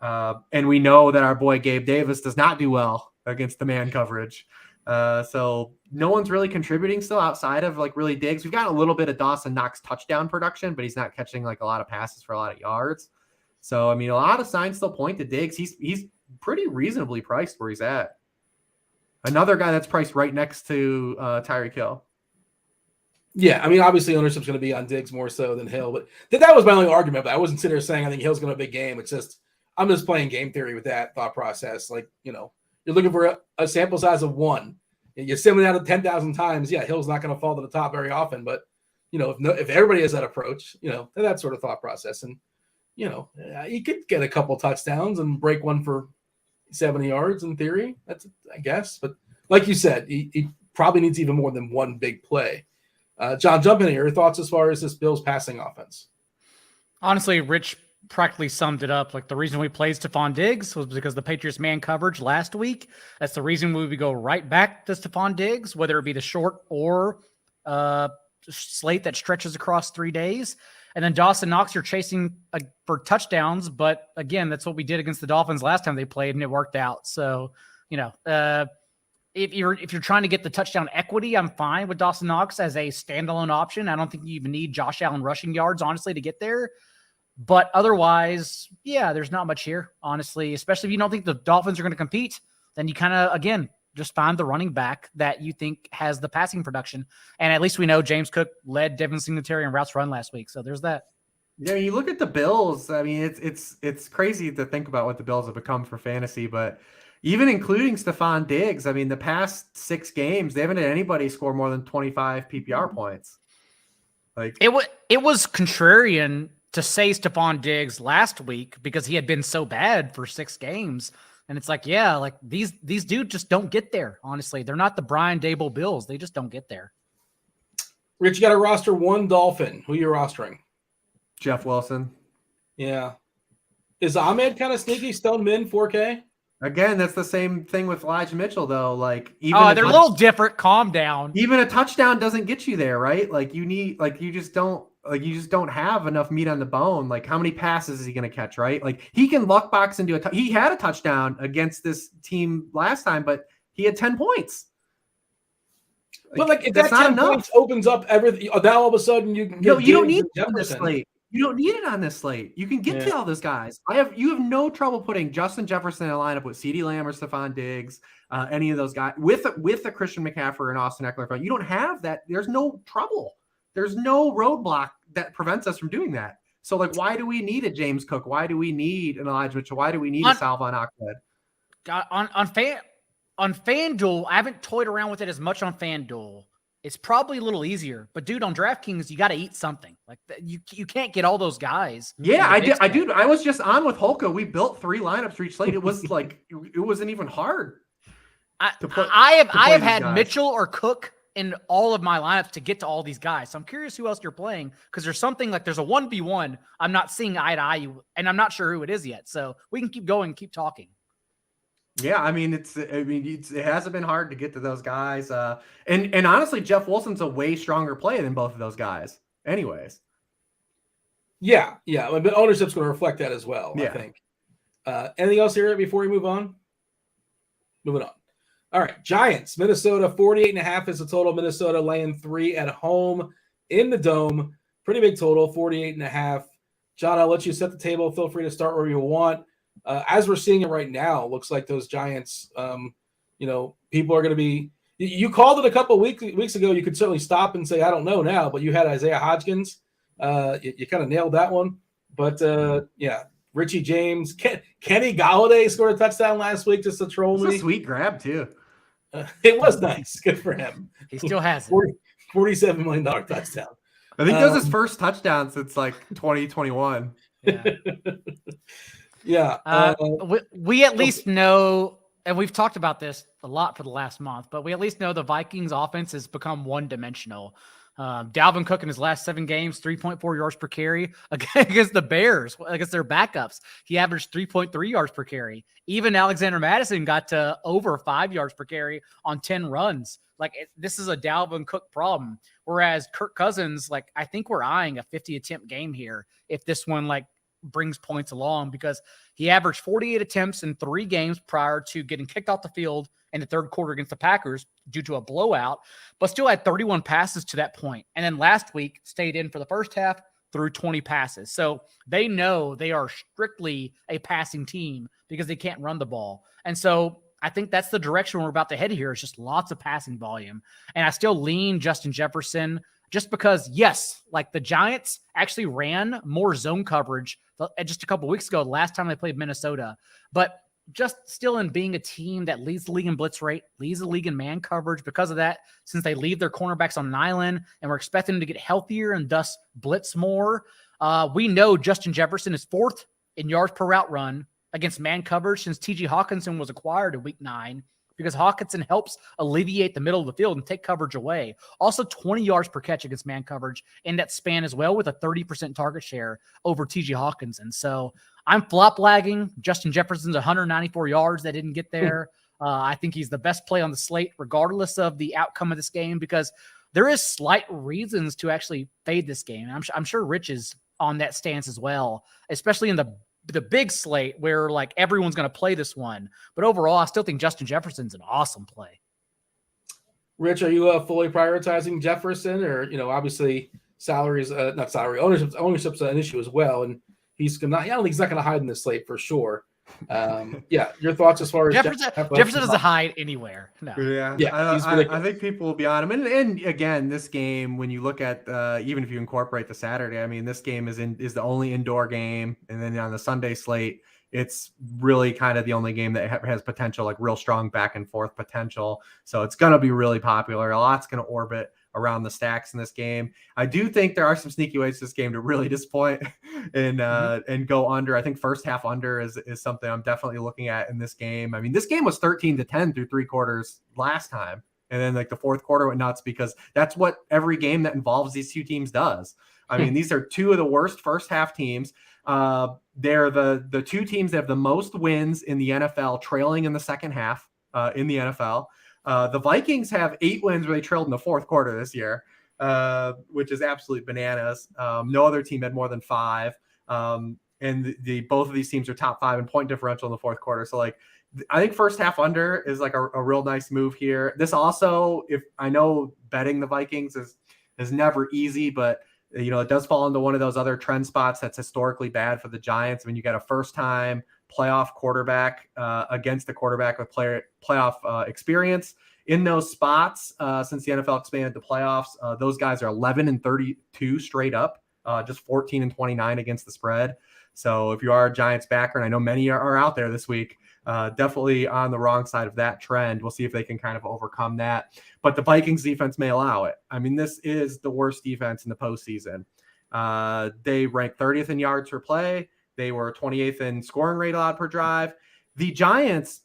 And we know that our boy Gabe Davis does not do well against the man coverage. So no one's really contributing still outside of like really Diggs. We've got a little bit of Dawson Knox touchdown production, but he's not catching like a lot of passes for a lot of yards. So, I mean, a lot of signs still point to Diggs. He's pretty reasonably priced where he's at. Another guy that's priced right next to Tyreek Hill. Yeah, I mean, obviously ownership's going to be on Diggs more so than Hill, but that was my only argument. But I wasn't sitting there saying I think Hill's going to have a big game. It's just I'm just playing game theory with that thought process. Like, you're looking for a sample size of 1. You're simming out of 10,000 times. Yeah, Hill's not going to fall to the top very often, but if everybody has that approach, that sort of thought process, and you could get a couple touchdowns and break one for 70 yards in theory. That's, I guess. But like you said, he probably needs even more than one big play. John, jump in here. Your thoughts as far as this Bills passing offense? Honestly, Rich practically summed it up. Like, the reason we played Stephon Diggs was because the Patriots man coverage last week. That's the reason we would go right back to Stephon Diggs, whether it be the short or slate that stretches across 3 days. And then Dawson Knox, you're chasing for touchdowns. But again, that's what we did against the Dolphins last time they played, and it worked out. So, if you're trying to get the touchdown equity, I'm fine with Dawson Knox as a standalone option. I don't think you even need Josh Allen rushing yards, honestly, to get there. But otherwise, yeah, there's not much here, honestly, especially if you don't think the Dolphins are going to compete. Then you kind of, again, just find the running back that you think has the passing production. And at least we know James Cook led Devin Singletary in routes run last week. So there's that. Yeah, you look at the Bills. I mean, it's crazy to think about what the Bills have become for fantasy, but even including Stephon Diggs, I mean, the past 6 games, they haven't had anybody score more than 25 PPR points. Like, it was contrarian to say Stephon Diggs last week because he had been so bad for 6 games. And it's like, yeah, like these dudes just don't get there. Honestly, they're not the Brian Dable Bills. They just don't get there. Rich, you got to roster one Dolphin. Who are you rostering? Jeff Wilson. Yeah. Is Ahmed kind of sneaky? Stone Min 4K? Again, that's the same thing with Elijah Mitchell, though. Like, even they're a little different. Calm down. Even a touchdown doesn't get you there, right? Like, you just don't have enough meat on the bone. Like, how many passes is he going to catch, right? Like, he can luck box into he had a touchdown against this team last time, but he had 10 points. But like, if that 10 points opens up everything, now all of a sudden you can get you don't need it on this slate. You don't need it on this slate. You can get to all those guys. You have no trouble putting Justin Jefferson in a lineup with CeeDee Lamb or Stephon Diggs, any of those guys with a Christian McCaffrey and Austin Eckler. You don't have that. There's no trouble. There's no roadblock that prevents us from doing that. So, like, why do we need a James Cook? Why do we need an Elijah Mitchell? Why do we need a Salvon Ahmed? On FanDuel, I haven't toyed around with it as much on FanDuel. It's probably a little easier, but dude, on DraftKings, you got to eat something. Like, you can't get all those guys. Yeah, I do. I was just on with Holka. We built 3 lineups for each slate. It was like it wasn't even hard. I have had guys. Mitchell or Cook in all of my lineups to get to all these guys. So I'm curious who else you're playing, because there's something like there's a 1v1 I'm not seeing eye to eye, and I'm not sure who it is yet. So we can keep going, keep talking. Yeah, I mean, it hasn't been hard to get to those guys. And honestly, Jeff Wilson's a way stronger play than both of those guys. Anyways. Yeah, but ownership's going to reflect that as well, I think. Anything else here before we move on? Moving on. All right, Giants, Minnesota, 48.5 is the total. Minnesota laying 3 at home in the Dome. Pretty big total, 48.5. John, I'll let you set the table. Feel free to start where you want. As we're seeing it right now, it looks like those Giants, people are going to be – you called it a couple of weeks ago. You could certainly stop and say, I don't know now, but you had Isaiah Hodgins. You kind of nailed that one. But, Richie James. Kenny Golladay scored a touchdown last week just to troll me. It was a sweet grab, too. It was nice. Good for him. He still has it. $47 million touchdown. I think that was his first touchdown since, 2021. Yeah. Yeah. We at least know, and we've talked about this a lot for the last month, but we at least know the Vikings offense has become one-dimensional. Dalvin Cook in his last 7 games, 3.4 yards per carry against the Bears, against their backups. He averaged 3.3 yards per carry. Even Alexander Madison got to over 5 yards per carry on 10 runs. This is a Dalvin Cook problem. Whereas Kirk Cousins, I think we're eyeing a 50 attempt game here if this one brings points along, because he averaged 48 attempts in 3 games prior to getting kicked off the field in the third quarter against the Packers due to a blowout, but still had 31 passes to that point. And then last week stayed in for the first half, threw 20 passes. So they know they are strictly a passing team because they can't run the ball. And so I think that's the direction we're about to head here, is just lots of passing volume. And I still lean Justin Jefferson just because, yes, the Giants actually ran more zone coverage just a couple of weeks ago, the last time they played Minnesota. But just still in being a team that leads the league in blitz rate, leads the league in man coverage because of that, since they leave their cornerbacks on an island and we're expecting them to get healthier and thus blitz more. We know Justin Jefferson is 4th in yards per route run against man coverage since T.J. Hawkinson was acquired in week 9, because Hawkinson helps alleviate the middle of the field and take coverage away. Also 20 yards per catch against man coverage in that span as well, with a 30% target share over T.J. Hawkinson. So I'm flop lagging. Justin Jefferson's 194 yards. That didn't get there. I think he's the best play on the slate, regardless of the outcome of this game, because there is slight reasons to actually fade this game. I'm sure Rich is on that stance as well, especially in the big slate where everyone's going to play this one. But overall, I still think Justin Jefferson's an awesome play. Rich, are you fully prioritizing Jefferson, or, obviously salaries, not salary, ownership's an issue as well. And he's not, I don't think he's not going to hide in this slate for sure. Your thoughts as far as Jefferson doesn't hide anywhere. No. I think people will be on him. And again, this game, when you look at even if you incorporate the Saturday, I mean, this game is the only indoor game, and then on the Sunday slate, it's really kind of the only game that has potential, real strong back and forth potential. So it's going to be really popular. A lot's going to orbit around the stacks in this game. I do think there are some sneaky ways to this game to really disappoint and go under. I think first half under is something I'm definitely looking at in this game. I mean, this game was 13-10 through 3 quarters last time. And then the fourth quarter went nuts, because that's what every game that involves these two teams does. I mean, these are 2 of the worst first half teams. They're the 2 teams that have the most wins in the NFL, trailing in the second half in the NFL. The Vikings have 8 wins where they trailed in the fourth quarter this year, which is absolute bananas. No other team had more than 5. And both of these teams are top 5 in point differential in the fourth quarter. So I think first half under is a real nice move here. This also, if I know betting the Vikings is never easy, but it does fall into one of those other trend spots that's historically bad for the Giants. I mean, you got a first time playoff quarterback against a quarterback with playoff experience in those spots. Since the NFL expanded the playoffs, those guys are 11-32 straight up, just 14-29 against the spread. So if you are a Giants backer, and I know many are out there this week, definitely on the wrong side of that trend. We'll see if they can kind of overcome that. But the Vikings defense may allow it. I mean, this is the worst defense in the postseason. They rank 30th in yards per play. They were 28th in scoring rate allowed per drive. The Giants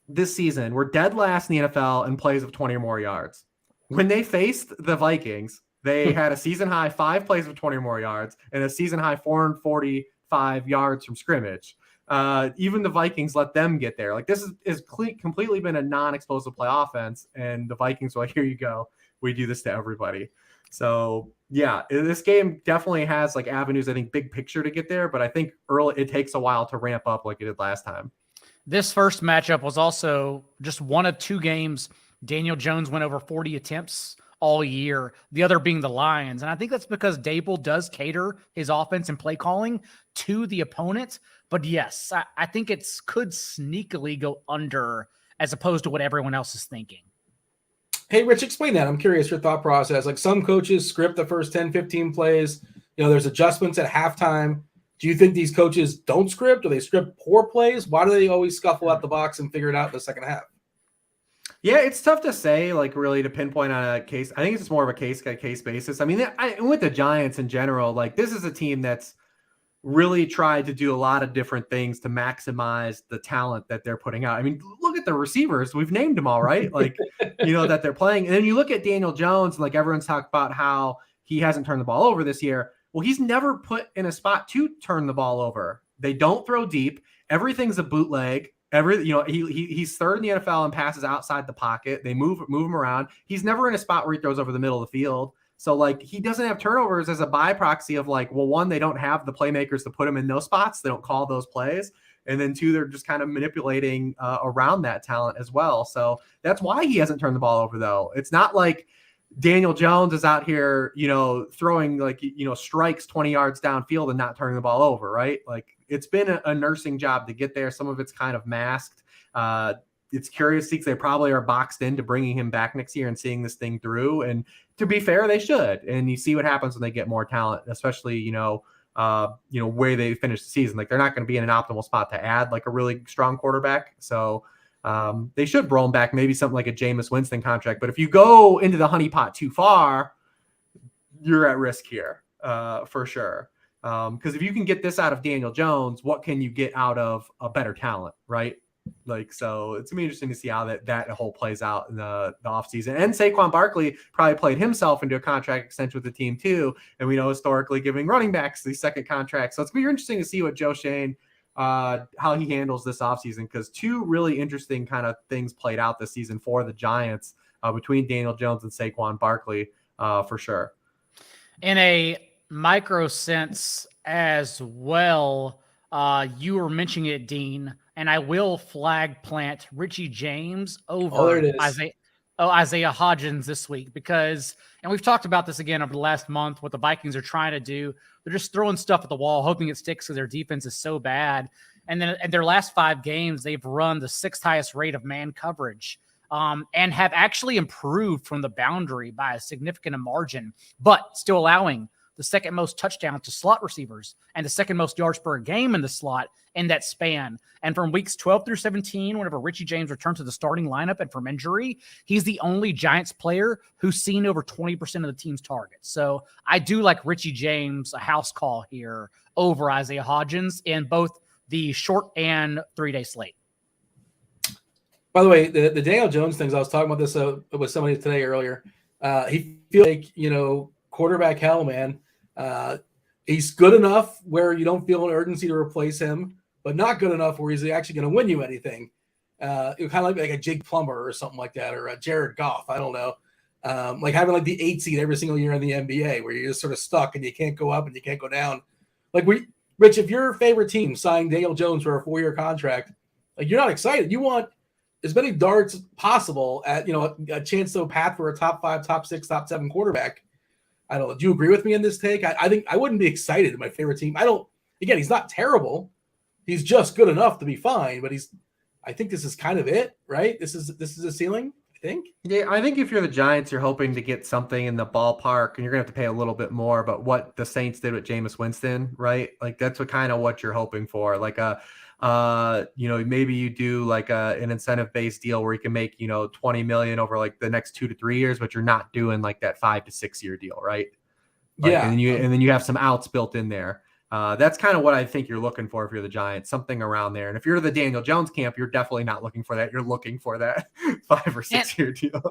this season were dead last in the NFL in plays of 20 or more yards. When they faced the Vikings, they had a season high 5 plays of 20 or more yards and a season high 445 yards from scrimmage. Even the Vikings let them get there. This is completely been a non-explosive play offense, and the Vikings were like, here you go. We do this to everybody. So yeah, this game definitely has avenues, I think, big picture to get there, but I think early it takes a while to ramp up like it did last time. This first matchup was also just one of 2 games Daniel Jones went over 40 attempts all year, the other being the Lions. And I think that's because Daigle does cater his offense and play calling to the opponent. But yes, I think it could sneakily go under as opposed to what everyone else is thinking. Hey, Rich, explain that. I'm curious your thought process. Some coaches script the first 10, 15 plays. There's adjustments at halftime. Do you think these coaches don't script, or they script poor plays? Why do they always scuffle out the box and figure it out in the second half? Yeah, it's tough to say, really to pinpoint on a case. I think it's just more of a case-by-case basis. I mean, with the Giants in general, this is a team that's really tried to do a lot of different things to maximize the talent that they're putting out. I mean, look at the receivers. We've named them all, right? Like, that they're playing. And then you look at Daniel Jones, and like everyone's talked about how he hasn't turned the ball over this year. Well, he's never put in a spot to turn the ball over. They don't throw deep. Everything's a bootleg. He's third in the NFL and passes outside the pocket. They move him around. He's never in a spot where he throws over the middle of the field. So like he doesn't have turnovers as a byproxy of like, well, one, they don't have the playmakers to put him in those spots. They don't call those plays. And then two, they're just kind of manipulating around that talent as well. So that's why he hasn't turned the ball over, though. It's not like Daniel Jones is out here, throwing like, strikes 20 yards downfield and not turning the ball over, right? Like it's been a nursing job to get there. Some of it's kind of masked. It's curious because they probably are boxed into bringing him back next year and seeing this thing through. And to be fair, they should. And you see what happens when they get more talent, especially, where they finish the season. Like they're not going to be in an optimal spot to add like a really strong quarterback. So they should roll him back, maybe something like a Jameis Winston contract. But if you go into the honeypot too far, you're at risk here for sure. Because if you can get this out of Daniel Jones, what can you get out of a better talent, right? Like, so it's gonna be interesting to see how that whole plays out in the offseason. And Saquon Barkley probably played himself into a contract extension with the team too. And we know historically giving running backs the second contract. So it's gonna be interesting to see what Joe Shane, how he handles this offseason, because two really interesting kind of things played out this season for the Giants between Daniel Jones and Saquon Barkley for sure. In a micro sense as well, you were mentioning it, Dean, and I will flag plant Richie James over Isaiah Hodgins this week because, and we've talked about this again over the last month, what the Vikings are trying to do. They're just throwing stuff at the wall, hoping it sticks because their defense is so bad. And then in their last 5 games, they've run the 6th highest rate of man coverage and have actually improved from the boundary by a significant margin, but still allowing the second most touchdowns to slot receivers and the second most yards per game in the slot in that span. And from weeks 12 through 17, whenever Richie James returned to the starting lineup and from injury, he's the only Giants player who's seen over 20% of the team's targets. So I do like Richie James, a house call here over Isaiah Hodgins in both the short and 3-day slate. By the way, the Daniel Jones things, I was talking about this with somebody today earlier. He feels like, quarterback hell, man. He's good enough where you don't feel an urgency to replace him, but not good enough where he's actually going to win you anything. Kind of like a Jake Plummer or something like that, or a Jared Goff. I don't know. Like having like the 8 seed every single year in the NBA where you're just sort of stuck and you can't go up and you can't go down. Like Rich, if your favorite team signed Daniel Jones for a 4-year contract, like you're not excited. You want as many darts possible at, a chance to a path for a top 5, top 6, top 7 quarterback. I don't know. Do you agree with me in this take? I think I wouldn't be excited if my favorite team. Again, he's not terrible. He's just good enough to be fine, but I think this is kind of it, right? This is a ceiling, I think. Yeah, I think if you're the Giants, you're hoping to get something in the ballpark and you're going to have to pay a little bit more, but what the Saints did with Jameis Winston, right? Like that's what you're hoping for. Like maybe you do like an incentive-based deal where you can make, $20 million over like the next 2 to 3 years, but you're not doing like that 5 to 6 year deal, right? Like, yeah. And then you have some outs built in there. That's kind of what I think you're looking for if you're the Giants, something around there. And if you're the Daniel Jones camp, you're definitely not looking for that. You're looking for that 5 or 6 year deal.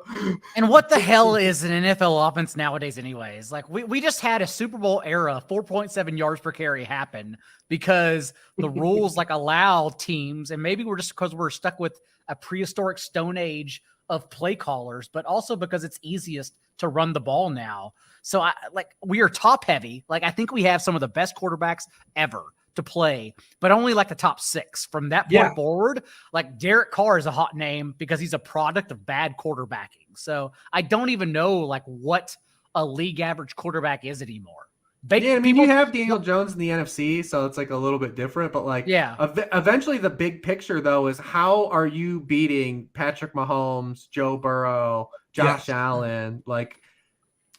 And what the hell is an NFL offense nowadays anyways? Like we just had a Super Bowl era 4.7 yards per carry happen because the rules like allow teams, and maybe we're just because we're stuck with a prehistoric stone age of play callers, but also because it's easiest to run the ball now. So we are top heavy. Like I think we have some of the best quarterbacks ever to play, but only like the top 6 from that point forward. Like Derek Carr is a hot name because he's a product of bad quarterbacking. So I don't even know like what a league average quarterback is anymore. You have Daniel Jones in the NFC, so it's like a little bit different, but like eventually the big picture though is how are you beating Patrick Mahomes, Joe Burrow, Josh Allen? Like,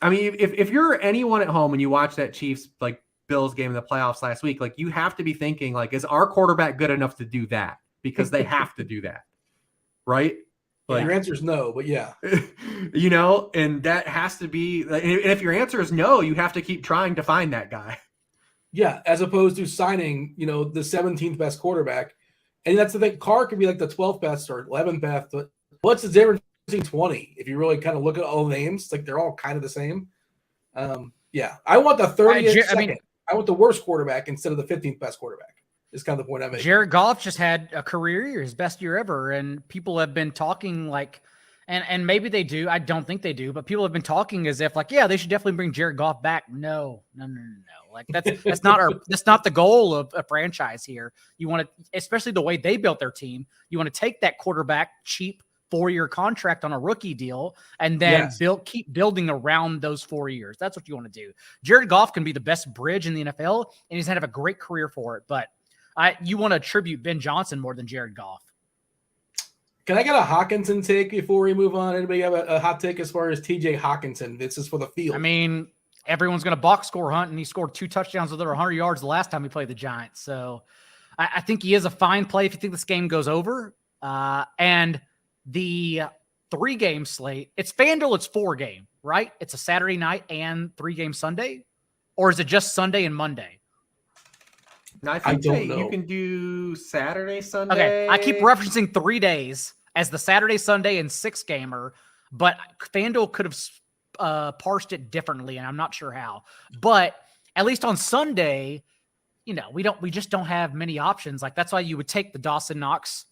I mean, if you're anyone at home and you watch that Chiefs like Bills game in the playoffs last week, like you have to be thinking like, is our quarterback good enough to do that? Because they have to do that, right? Like, your answer is no, but yeah. And that has to be, and if your answer is no, you have to keep trying to find that guy. Yeah, as opposed to signing, the 17th best quarterback And that's the thing. Carr could be like the 12th best or 11th best. But what's the difference between 20? If you really kind of look at all the names, it's like they're all kind of the same. Yeah, I want the 30th second. I want the worst quarterback instead of the 15th best quarterback. Is kind of the point I'm making. Jared Goff just had a career year, his best year ever, and people have been talking like, and maybe they do. I don't think they do, but people have been talking as if like, yeah, they should definitely bring Jared Goff back. No. Like that's not the goal of a franchise here. You want to, especially the way they built their team, you want to take that quarterback cheap 4-year contract on a rookie deal and then keep building around those 4 years. That's what you want to do. Jared Goff can be the best bridge in the NFL, and he's had a great career for it. But you want to attribute Ben Johnson more than Jared Goff. Can I get a Hawkinson take before we move on? Anybody have a hot take as far as TJ Hawkinson? This is for the field. I mean, everyone's going to box score hunt, and he scored 2 touchdowns with over 100 yards the last time he played the Giants. So I think he is a fine play if you think this game goes over. And the 3-game slate, it's FanDuel, it's 4-game, right? It's a Saturday night and 3-game Sunday? Or is it just Sunday and Monday? No, I think you can do Saturday, Sunday. Okay, I keep referencing 3 days as the Saturday, Sunday, and 6-gamer, but FanDuel could have parsed it differently, and I'm not sure how. But at least on Sunday, we just don't have many options. Like that's why you would take the Dawson Knox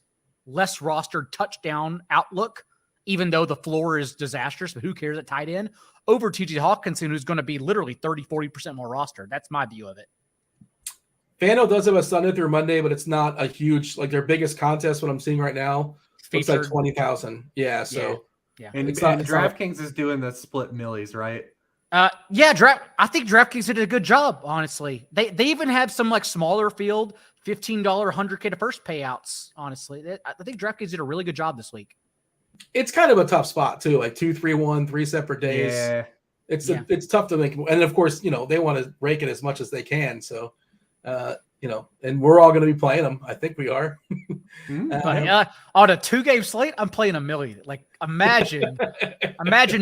less rostered touchdown outlook, even though the floor is disastrous, but who cares at tight end, over TJ Hawkinson, who's going to be literally 30-40% more rostered. That's my view of it. FanDuel does have a Sunday through Monday, but it's not a huge, like their biggest contest, what I'm seeing right now, looks like 20,000. Yeah, so. Yeah. And DraftKings is doing the split millies, right? I think DraftKings did a good job, honestly. They even have some like smaller field, $15, $100K to first payouts, honestly. I think DraftKings did a really good job this week. It's kind of a tough spot, too, like 2, 3, 1, 3 separate days. Yeah. It's tough to make. And, of course, they want to rake it as much as they can, so. And we're all going to be playing them. I think we are. But on a 2-game slate, I'm playing $1 million. Like, imagine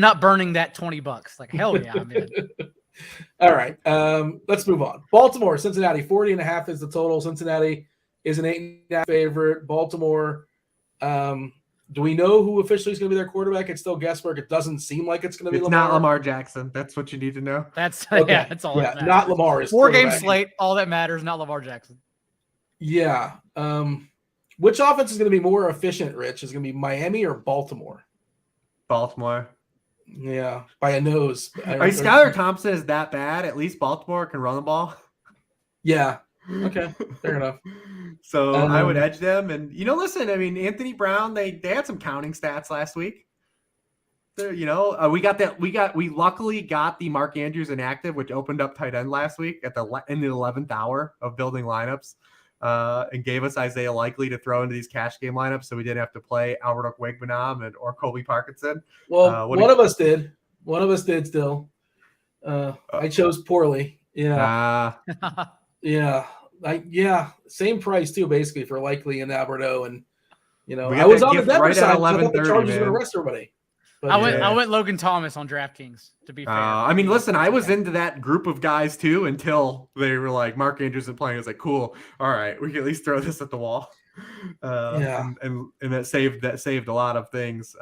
not burning that $20. Like, hell yeah, I'm in. All right, let's move on. Baltimore, Cincinnati, 40.5 is the total. Cincinnati is an 8.5 favorite. Baltimore. Do we know who officially is going to be their quarterback? It's still guesswork. It doesn't seem like it's going to be Lamar. It's not Lamar Jackson. That's what you need to know. That's all that matters. Not Lamar. 4-game slate. All that matters, not Lamar Jackson. Yeah. Which offense is going to be more efficient, Rich? Is it going to be Miami or Baltimore? Baltimore. Yeah, by a nose. Skylar Thompson is that bad. At least Baltimore can run the ball. Yeah. Okay. Fair enough. So I would edge them. And, listen, I mean, Anthony Brown, they had some counting stats last week. We luckily got the Mark Andrews inactive, which opened up tight end last week in the 11th hour of building lineups, and gave us Isaiah Likely to throw into these cash game lineups, so we didn't have to play Albert Okwuegbunam or Colby Parkinson. Well, one of us did. One of us did still. I chose poorly. Yeah. Same price too, basically, for Likely and Alberto, and I was on the Denver side. So I thought the Chargers were going to rest everybody. But, I went Logan Thomas on DraftKings, to be fair. I mean, listen, I was into that group of guys too until they were like, Mark Andrews is playing. I was like, cool. All right, we can at least throw this at the wall. And that saved a lot of things.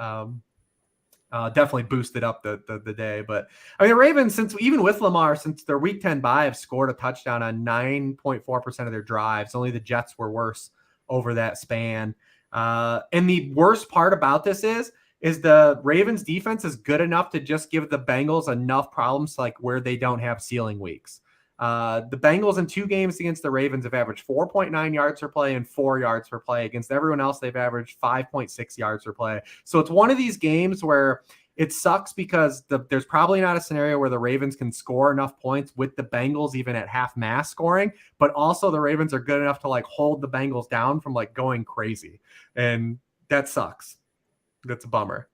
Definitely boosted up the day. But I mean, the Ravens, even with Lamar, since their Week 10 bye, have scored a touchdown on 9.4% of their drives. Only the Jets were worse over that span. And the worst part about this is the Ravens defense is good enough to just give the Bengals enough problems like where they don't have ceiling weeks. The Bengals in 2 games against the Ravens have averaged 4.9 yards per play and 4 yards per play. Against everyone else, they've averaged 5.6 yards per play. So it's one of these games where it sucks because there's probably not a scenario where the Ravens can score enough points with the Bengals even at half mass scoring, but also the Ravens are good enough to like hold the Bengals down from like going crazy. And that sucks. That's a bummer.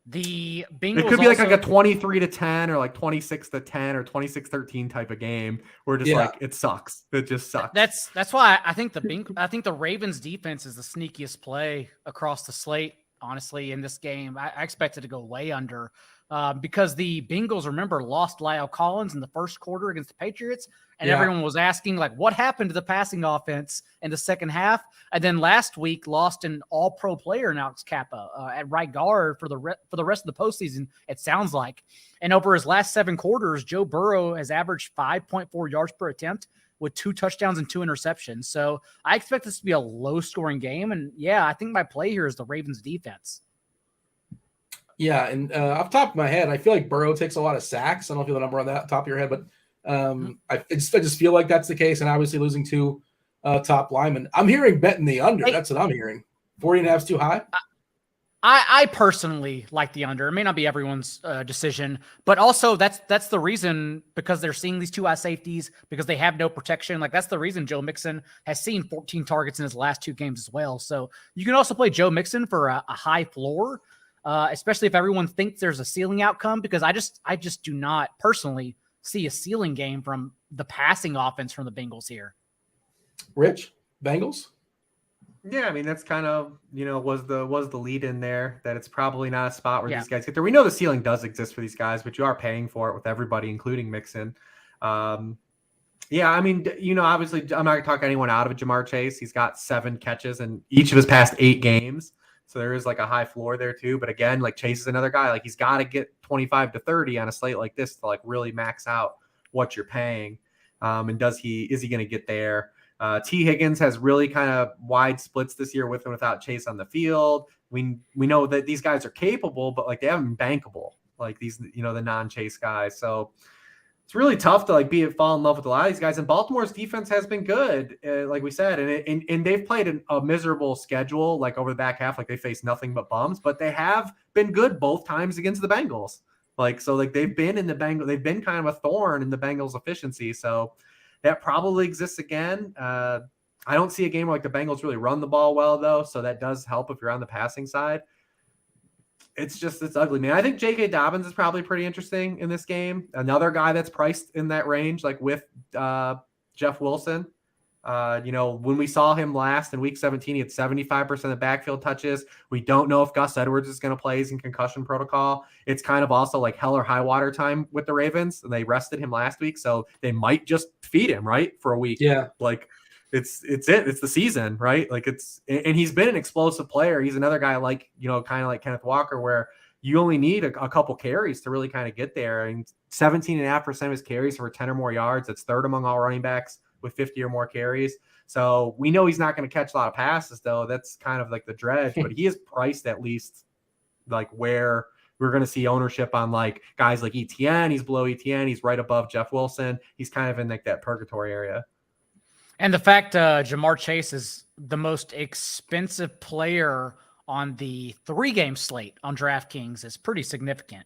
The Bengals, it could be like a 23-10 or like 26-10 or 26-13 type of game where just like it sucks. It just sucks. That's why I think the Ravens defense is the sneakiest play across the slate. honestly, in this game. I expect it to go way under because the Bengals, remember, lost Lyle Collins in the first quarter against the Patriots. And everyone was asking, like, what happened to the passing offense in the second half? And then last week lost an all-pro player in Alex Kappa at right guard for the rest of the postseason, it sounds like. And over his last 7 quarters, Joe Burrow has averaged 5.4 yards per attempt with 2 touchdowns and 2 interceptions. So I expect this to be a low-scoring game. And, yeah, I think my play here is the Ravens' defense. Yeah, and off the top of my head, I feel like Burrow takes a lot of sacks. I don't know if you have the number on that top of your head, but I just feel like that's the case, and obviously losing 2 top linemen. I'm hearing betting the under. That's what I'm hearing. 40.5 is too high? I personally like the under. It may not be everyone's decision, but also that's the reason, because they're seeing these 2 high safeties, because they have no protection. Like, that's the reason Joe Mixon has seen 14 targets in his last 2 games as well. So you can also play Joe Mixon for a high floor, especially if everyone thinks there's a ceiling outcome, because I just do not personally see a ceiling game from the passing offense from the Bengals here. Rich, Bengals? Yeah, I mean, that's kind of, was the lead in there, that it's probably not a spot where these guys get there. We know the ceiling does exist for these guys, but you are paying for it with everybody, including Mixon. Yeah, I mean, obviously I'm not going to talk anyone out of Jamar Chase. He's got 7 catches in each of his past 8 games. So there is like a high floor there too. But again, like, Chase is another guy, like, he's got to get 25 to 30 on a slate like this to like really max out what you're paying. And is he going to get there? T. Higgins has really kind of wide splits this year with and without Chase on the field. We know that these guys are capable, but like, they haven't been bankable, like these, the non-Chase guys. So it's really tough to like fall in love with a lot of these guys. And Baltimore's defense has been good, like we said, and they've played a miserable schedule, like over the back half, like they faced nothing but bums, but they have been good both times against the Bengals. Like, so like they've been kind of a thorn in the Bengals' efficiency. So that probably exists again. I don't see a game where like the Bengals really run the ball well though. So that does help if you're on the passing side. It's ugly, man. I think J.K. Dobbins is probably pretty interesting in this game. Another guy that's priced in that range, like with Jeff Wilson. When we saw him last in week 17, he had 75% of backfield touches. We don't know if Gus Edwards is going to play. He's in concussion protocol. It's kind of also like hell or high water time with the Ravens, and they rested him last week. So they might just feed him, right, for a week. Yeah. Like, it's the season, right? Like, and he's been an explosive player. He's another guy like, kind of like Kenneth Walker, where you only need a couple carries to really kind of get there. And 17.5% of his carries for 10 or more yards. That's 3rd among all running backs with 50 or more carries. So we know he's not going to catch a lot of passes though. That's kind of like the dredge, but he is priced at least like where we're going to see ownership on like guys like ETN. He's below ETN. He's right above Jeff Wilson. He's kind of in like that purgatory area. And the fact Jamar Chase is the most expensive player on the 3-game slate on DraftKings is pretty significant.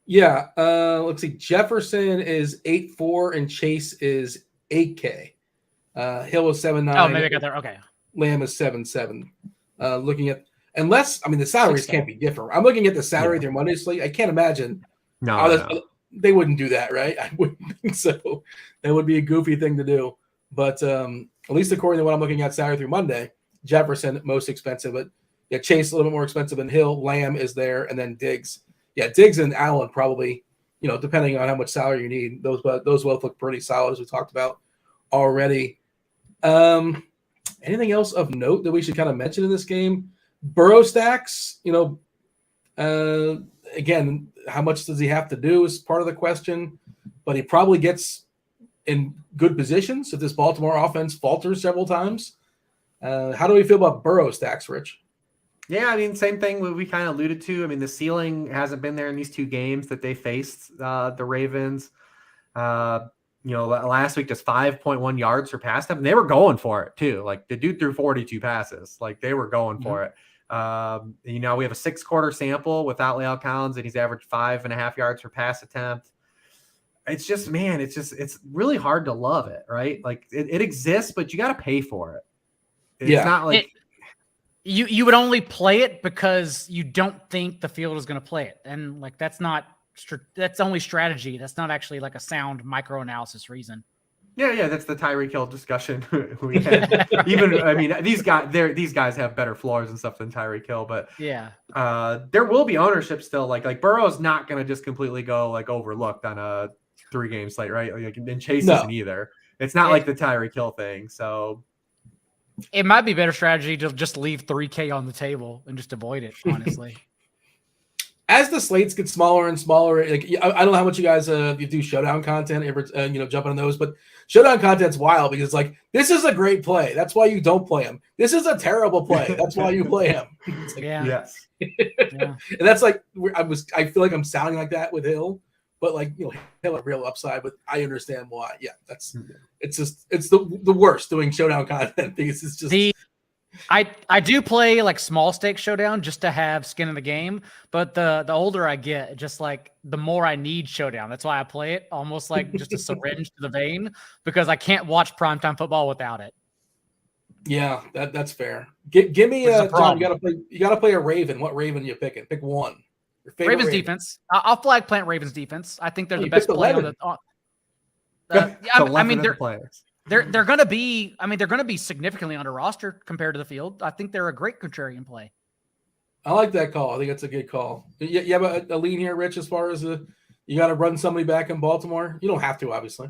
Yeah. Let's see. Jefferson is 8.4 and Chase is 8K. Hill is 7.9. Oh, maybe I got there. Okay. Lamb is 7.7. Looking at, the salaries can't be different. I'm looking at the salary through Monday slate. I can't imagine. No. They wouldn't do that, right? I wouldn't think so. That would be a goofy thing to do. But at least according to what I'm looking at salary through Monday, Jefferson most expensive, but yeah, Chase a little bit more expensive than Hill. Lamb is there, and then Diggs. Yeah, Diggs and Allen probably, depending on how much salary you need, those both look pretty solid, as we talked about already. Anything else of note that we should kind of mention in this game? Burrow stacks, again, how much does he have to do is part of the question, but he probably gets in good positions if this Baltimore offense falters several times. How do we feel about Burrow stacks, Rich? Yeah, same thing we kind of alluded to. The ceiling hasn't been there in these 2 games that they faced the Ravens. Last week, just 5.1 yards per pass time. And they were going for it too. Like, the dude threw 42 passes. Like, they were going for it. We have a 6-quarter sample without Lyle Collins, and he's averaged 5.5 yards per pass attempt. It's just, man, it's really hard to love it, right? Like, it exists, but you got to pay for it. It's not like you would only play it because you don't think the field is going to play it, and like that's only strategy. That's not actually like a sound micro-analysis reason. Yeah, that's the Tyreek Hill discussion we had. Even, I mean, these guys have better floors and stuff than Tyreek Hill, but Yeah. there will be ownership still. Like Burrow's not going to just completely go like overlooked on a 3-game slate, right? Like, and Chase No. isn't either. It's not like the Tyreek Hill thing. So it might be a better strategy to just leave 3K on the table and just avoid it, honestly. As the slates get smaller and smaller, like I don't know how much you guys you do showdown content, ever jump on those, but showdown content's wild because like this is a great play. That's why you don't play him. This is a terrible play. That's why you play him. Like, Yeah. yes. And that's like I feel like I'm sounding like that with Hill, but like Hill had real upside, but I understand why. Yeah, it's the worst doing showdown content because it's just I do play like small stake showdown just to have skin in the game, but the older I get, just like the more I need showdown. That's why I play it almost like just a syringe to the vein because I can't watch primetime football without it. Yeah, that's fair. Give me John. You gotta play a Raven. What Raven you picking? Pick one. Your favorite Ravens Raven. defense. I'll flag plant Ravens defense. I think they're the best play on the. I mean, they're going to be. I mean, they're going to be significantly under roster compared to the field. I think they're a great contrarian play. I like that call. I think that's a good call. You have a lean here, Rich, as far as you got to run somebody back in Baltimore. You don't have to, obviously.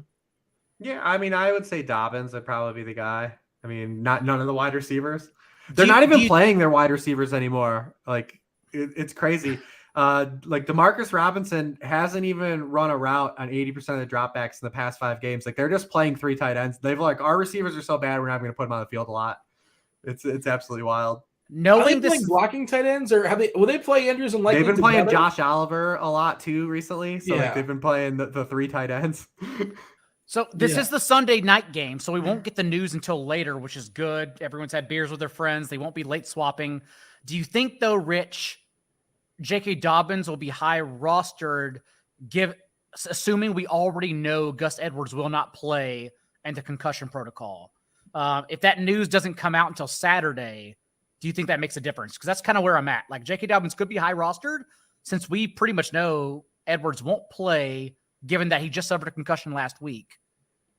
Yeah, I mean, I would say Dobbins would probably be the guy. I mean, none of the wide receivers. They're not even playing their wide receivers anymore. Like it's crazy. Like Demarcus Robinson hasn't even run a route on 80% of the dropbacks in the past 5 games. Like they're just playing 3 tight ends. They've like our receivers are so bad we're not going to put them on the field a lot. It's absolutely wild. Knowing this blocking tight ends, or will they play Andrews and Likely? They've been playing Josh Oliver a lot too recently. So like they've been playing the 3 tight ends. So this is the Sunday night game, so we won't get the news until later, which is good. Everyone's had beers with their friends. They won't be late swapping. Do you think, though, Rich, J.K. Dobbins will be high rostered, assuming we already know Gus Edwards will not play and the concussion protocol? If that news doesn't come out until Saturday, do you think that makes a difference? Because that's kind of where I'm at. Like J.K. Dobbins could be high rostered since we pretty much know Edwards won't play, given that he just suffered a concussion last week.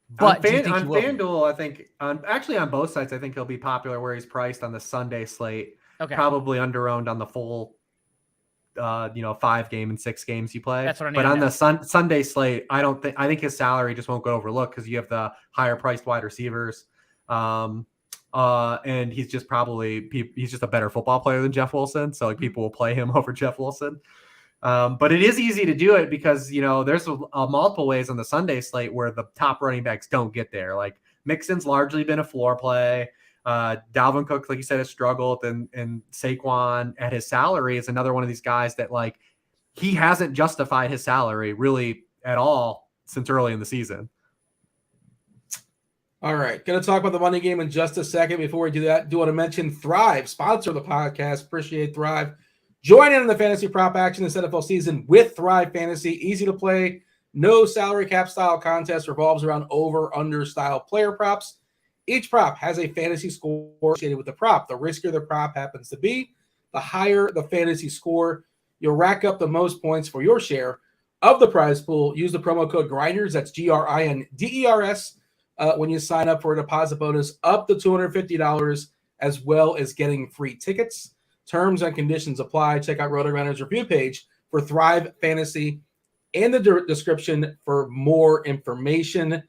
But on FanDuel, I think on both sides, I think he'll be popular where he's priced on the Sunday slate. Okay. Probably under-owned on the full 5 game and 6 games you play. That's what I need. But on the Sunday slate, I think his salary just won't go overlooked because you have the higher priced wide receivers. And he's just a better football player than Jeff Wilson. So like people will play him over Jeff Wilson. But it is easy to do it because, there's multiple ways on the Sunday slate where the top running backs don't get there. Like Mixon's largely been a floor play. Dalvin Cook, like you said, has struggled, and Saquon at his salary is another one of these guys that like he hasn't justified his salary really at all since early in the season. All right, going to talk about the Monday game in just a second. Before we do that, do want to mention Thrive, sponsor of the podcast. Appreciate Thrive. Join in the fantasy prop action this NFL season with Thrive Fantasy. Easy to play, no salary cap style contest, revolves around over/under style player props. Each prop has a fantasy score associated with the prop. The riskier the prop happens to be, the higher the fantasy score. You'll rack up the most points for your share of the prize pool. Use the promo code GRINDERS, that's GRINDERS, when you sign up for a deposit bonus up to $250, as well as getting free tickets. Terms and conditions apply. Check out RotoGrinders review page for Thrive Fantasy and the description for more information.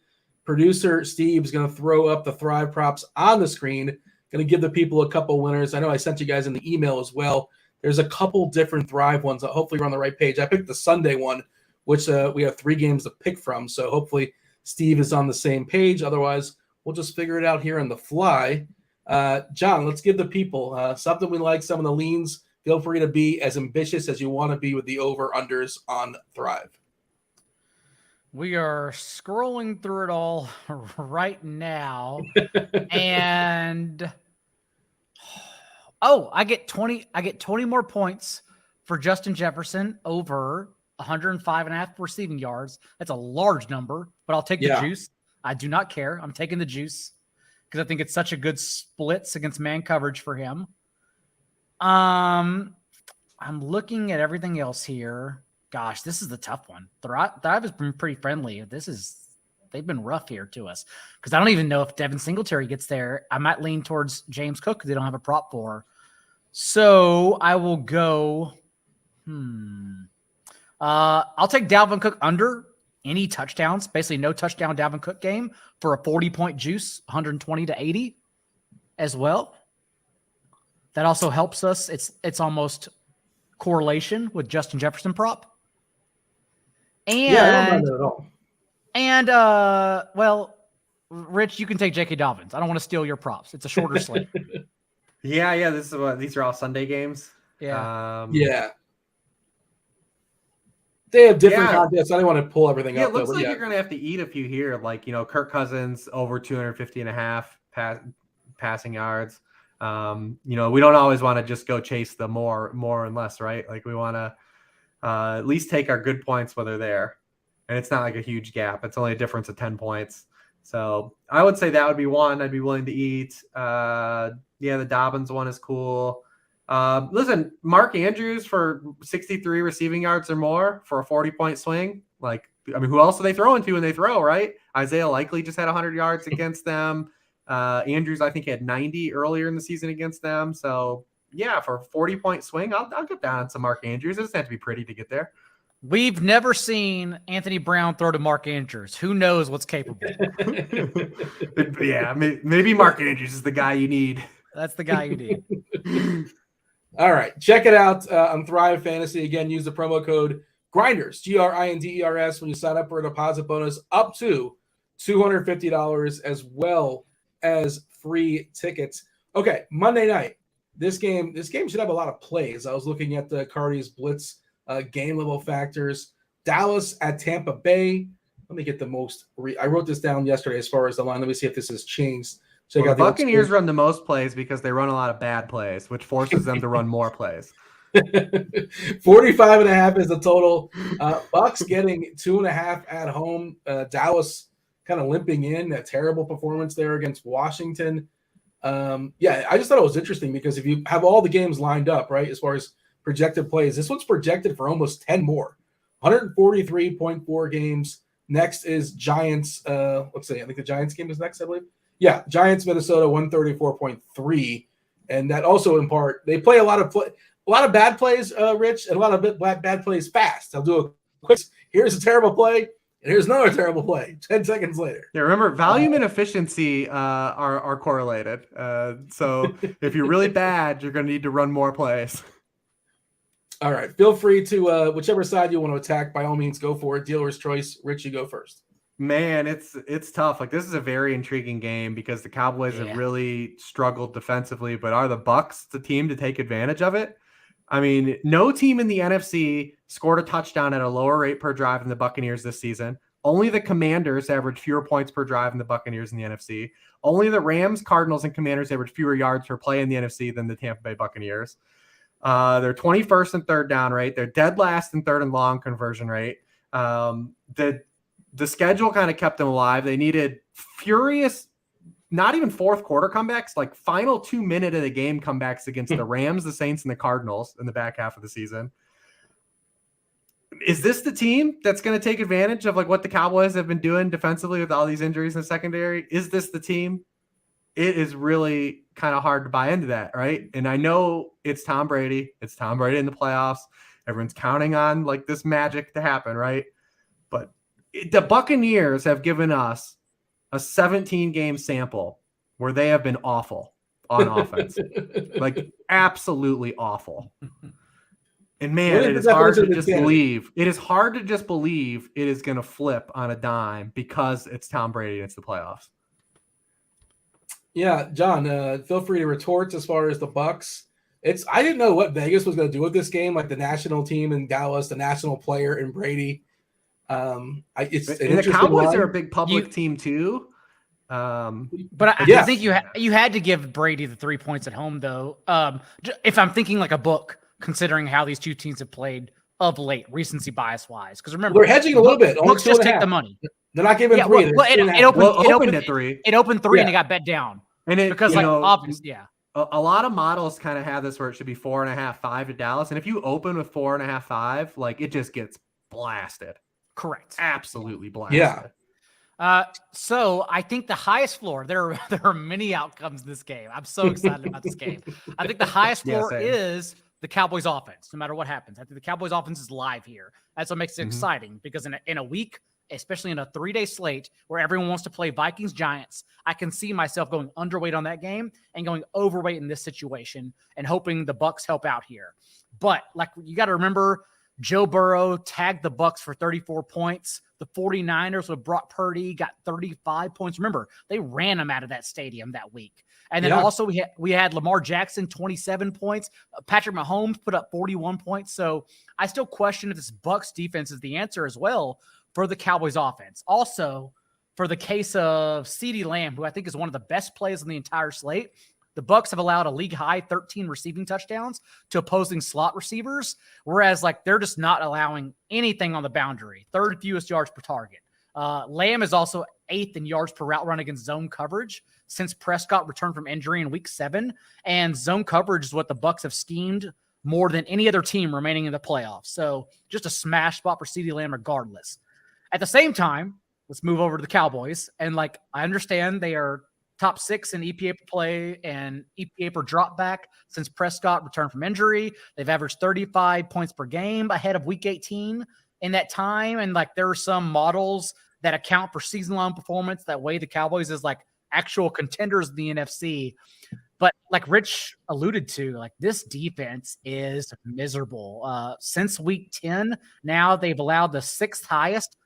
Producer Steve's going to throw up the Thrive props on the screen. Going to give the people a couple winners. I know I sent you guys in the email as well. There's a couple different Thrive ones. Hopefully we're on the right page. I picked the Sunday one, which we have 3 games to pick from. So hopefully Steve is on the same page. Otherwise, we'll just figure it out here on the fly. John, let's give the people something we like, some of the leans. Feel free to be as ambitious as you want to be with the over-unders on Thrive. We are scrolling through it all right now. And I get 20 more points for Justin Jefferson over 105.5 receiving yards. That's a large number, but I'll take the juice. I do not care. I'm taking the juice because I think it's such a good splits against man coverage for him. I'm looking at everything else here. Gosh, this is the tough one. Thrive has been pretty friendly. They've they've been rough here to us. Because I don't even know if Devin Singletary gets there. I might lean towards James Cook, who they don't have a prop for. So I will go. I'll take Dalvin Cook under any touchdowns. Basically, no touchdown Dalvin Cook game for a 40-point juice, 120 to 80 as well. That also helps us. It's almost correlation with Justin Jefferson prop. And I don't mind that at all. And well, Rich, you can take J.K. Dobbins. I don't want to steal your props. It's a shorter slate. Yeah. These are all Sunday games. Yeah. Yeah. They have different contests. I didn't want to pull everything up. It looks like you're going to have to eat a few here. Like, Kirk Cousins over 250 and a half passing yards. We don't always want to just go chase the more and less, right? Like we want to at least take our good points when they're there. And it's not like a huge gap. It's only a difference of 10 points. So I would say that would be one I'd be willing to eat. The Dobbins one is cool. Listen, Mark Andrews for 63 receiving yards or more for a 40-point swing. Who else are they throwing to when they throw, right? Isaiah Likely just had 100 yards against them. Andrews, I think, had 90 earlier in the season against them. So, yeah, for a 40-point swing, I'll get down to Mark Andrews. It doesn't have to be pretty to get there. We've never seen Anthony Brown throw to Mark Andrews. Who knows what's capable? Yeah, maybe Mark Andrews is the guy you need. That's the guy you need. All right. Check it out on Thrive Fantasy. Again, use the promo code GRINDERS, GRINDERS, when you sign up for a deposit bonus up to $250 as well as free tickets. Okay, Monday night. This game should have a lot of plays. I was looking at the Cardi's Blitz game level factors. Dallas at Tampa Bay. Let me get the most. I wrote this down yesterday as far as the line. Let me see if this has changed. So the Buccaneers run the most plays because they run a lot of bad plays, which forces them to run more plays. 45.5 is the total. Bucks getting 2.5 at home. Dallas kind of limping in. A terrible performance there against Washington. I just thought it was interesting because if you have all the games lined up, right, as far as projected plays, this one's projected for almost 10 more. 143.4 games. Next is Giants. Let's see. I think the Giants game is next, I believe. Yeah, Giants, Minnesota, 134.3. And that also, in part, they play a lot of bad plays, Rich, and a lot of bad plays fast. I'll do a quick, here's a terrible play, and here's another terrible play 10 seconds later. Yeah, remember, volume and efficiency are correlated. So if you're really bad, you're going to need to run more plays. All right. Feel free to, whichever side you want to attack, by all means, go for it. Dealer's choice. Rich, you go first. Man, it's tough. Like, this is a very intriguing game because the Cowboys have really struggled defensively, but are the Bucs the team to take advantage of it? I mean, no team in the NFC scored a touchdown at a lower rate per drive than the Buccaneers this season. Only the Commanders average fewer points per drive than the Buccaneers in the NFC. Only the Rams, Cardinals, and Commanders average fewer yards per play in the NFC than the Tampa Bay Buccaneers. They're 21st in third down rate. They're dead last in third and long conversion rate. The schedule kind of kept them alive. They needed furious, not even fourth quarter comebacks, like final 2 minute of the game comebacks against the Rams, the Saints, and the Cardinals in the back half of the season. Is this the team that's going to take advantage of like what the Cowboys have been doing defensively with all these injuries in the secondary? Is this the team? It is really kind of hard to buy into that, right? And I know it's Tom Brady. It's Tom Brady in the playoffs. Everyone's counting on like this magic to happen, right? But the Buccaneers have given us a 17-game sample where they have been awful on offense, like absolutely awful. And man, it is hard to just believe. It is hard to just believe it is going to flip on a dime because it's Tom Brady and it's the playoffs. Yeah, John, feel free to retort as far as the Bucs. I didn't know what Vegas was going to do with this game, like the national team in Dallas, the national player in Brady. The Cowboys are a big public team too. But I think you had to give Brady the 3 points at home, though. If I'm thinking like a book, considering how these two teams have played of late, recency bias wise. Because remember, they're hedging a little bit. Books just take the money. They're not giving 3. It opened at 3. It opened 3 and it got bet down. And obviously, a lot of models kind of have this where it should be 4.5, 5 to Dallas. And if you open with 4.5, 5, like it just gets blasted. Correct. Absolutely blasted. Yeah. So I think the highest floor, there are many outcomes in this game. I'm so excited about this game. I think the highest floor is the Cowboys offense, no matter what happens. I think the Cowboys offense is live here. That's what makes it exciting, because in a week, especially in a 3-day slate where everyone wants to play Vikings Giants, I can see myself going underweight on that game and going overweight in this situation and hoping the Bucs help out here. But like, you got to remember, Joe Burrow tagged the Bucs for 34 points. The 49ers with Brock Purdy got 35 points. Remember, they ran him out of that stadium that week. And then also we had Lamar Jackson, 27 points. Patrick Mahomes put up 41 points. So I still question if this Bucs defense is the answer as well for the Cowboys offense. Also, for the case of CeeDee Lamb, who I think is one of the best plays in the entire slate, the Bucs have allowed a league high 13 receiving touchdowns to opposing slot receivers, whereas like they're just not allowing anything on the boundary. Third fewest yards per target. Lamb is also 8th in yards per route run against zone coverage since Prescott returned from injury in week 7. And zone coverage is what the Bucs have schemed more than any other team remaining in the playoffs. So just a smash spot for CeeDee Lamb regardless. At the same time, let's move over to the Cowboys. And like, I understand they are top 6 in EPA per play and EPA per drop back since Prescott returned from injury. They've averaged 35 points per game ahead of week 18 in that time. And like, there are some models that account for season-long performance that weigh the Cowboys as like actual contenders in the NFC. But like Rich alluded to, like, this defense is miserable. Since week 10, now they've allowed the 6th highest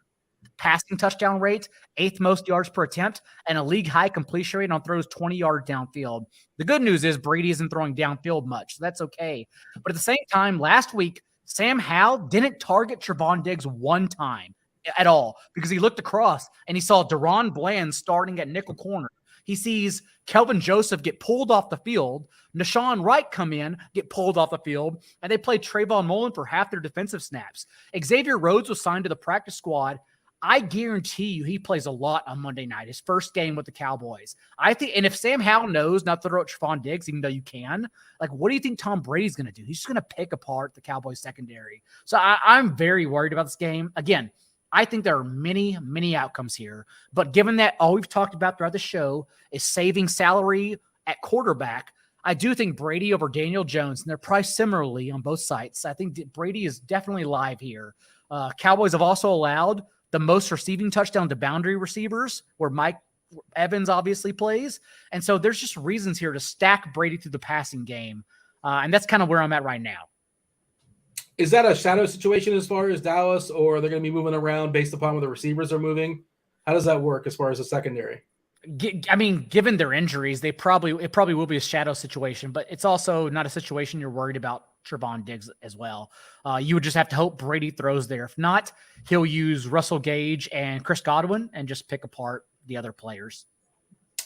passing touchdown rate, 8th most yards per attempt, and a league high completion rate on throws 20 yards downfield. The good news is Brady isn't throwing downfield much, so that's okay. But at the same time, last week, Sam Howell didn't target Trevon Diggs one time at all because he looked across and he saw Deron Bland starting at nickel corner. He sees Kelvin Joseph get pulled off the field, Nashawn Wright come in, get pulled off the field, and they played Trayvon Mullen for half their defensive snaps. Xavier Rhodes was signed to the practice squad. I guarantee you he plays a lot on Monday night, his first game with the Cowboys. I think, and if Sam Howell knows not to throw at Trevon Diggs, even though you can, like, what do you think Tom Brady's going to do? He's just going to pick apart the Cowboys secondary. So I'm very worried about this game. Again, I think there are many, many outcomes here, but given that all we've talked about throughout the show is saving salary at quarterback, I do think Brady over Daniel Jones, and they're priced similarly on both sites. I think Brady is definitely live here. Cowboys have also allowed the most receiving touchdown to boundary receivers, where Mike Evans obviously plays. And so there's just reasons here to stack Brady through the passing game. And that's kind of where I'm at right now. Is that a shadow situation as far as Dallas, or they're going to be moving around based upon where the receivers are moving? How does that work as far as the secondary? I mean, given their injuries, it probably will be a shadow situation, but it's also not a situation you're worried about Trevon Diggs as well. You would just have to hope Brady throws there. If not, he'll use Russell Gage and Chris Godwin and just pick apart the other players.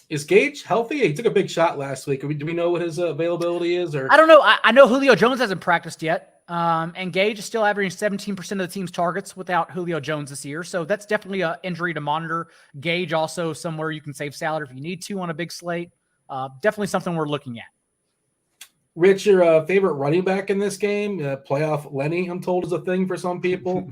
Is Gage healthy? He took a big shot last week. Do we know what his availability is? Or I don't know. I know Julio Jones hasn't practiced yet. And Gage is still averaging 17% of the team's targets without Julio Jones this year. So that's definitely an injury to monitor. Gage also somewhere you can save salary if you need to on a big slate. Definitely something we're looking at. Rich, your favorite running back in this game? Playoff Lenny, I'm told, is a thing for some people.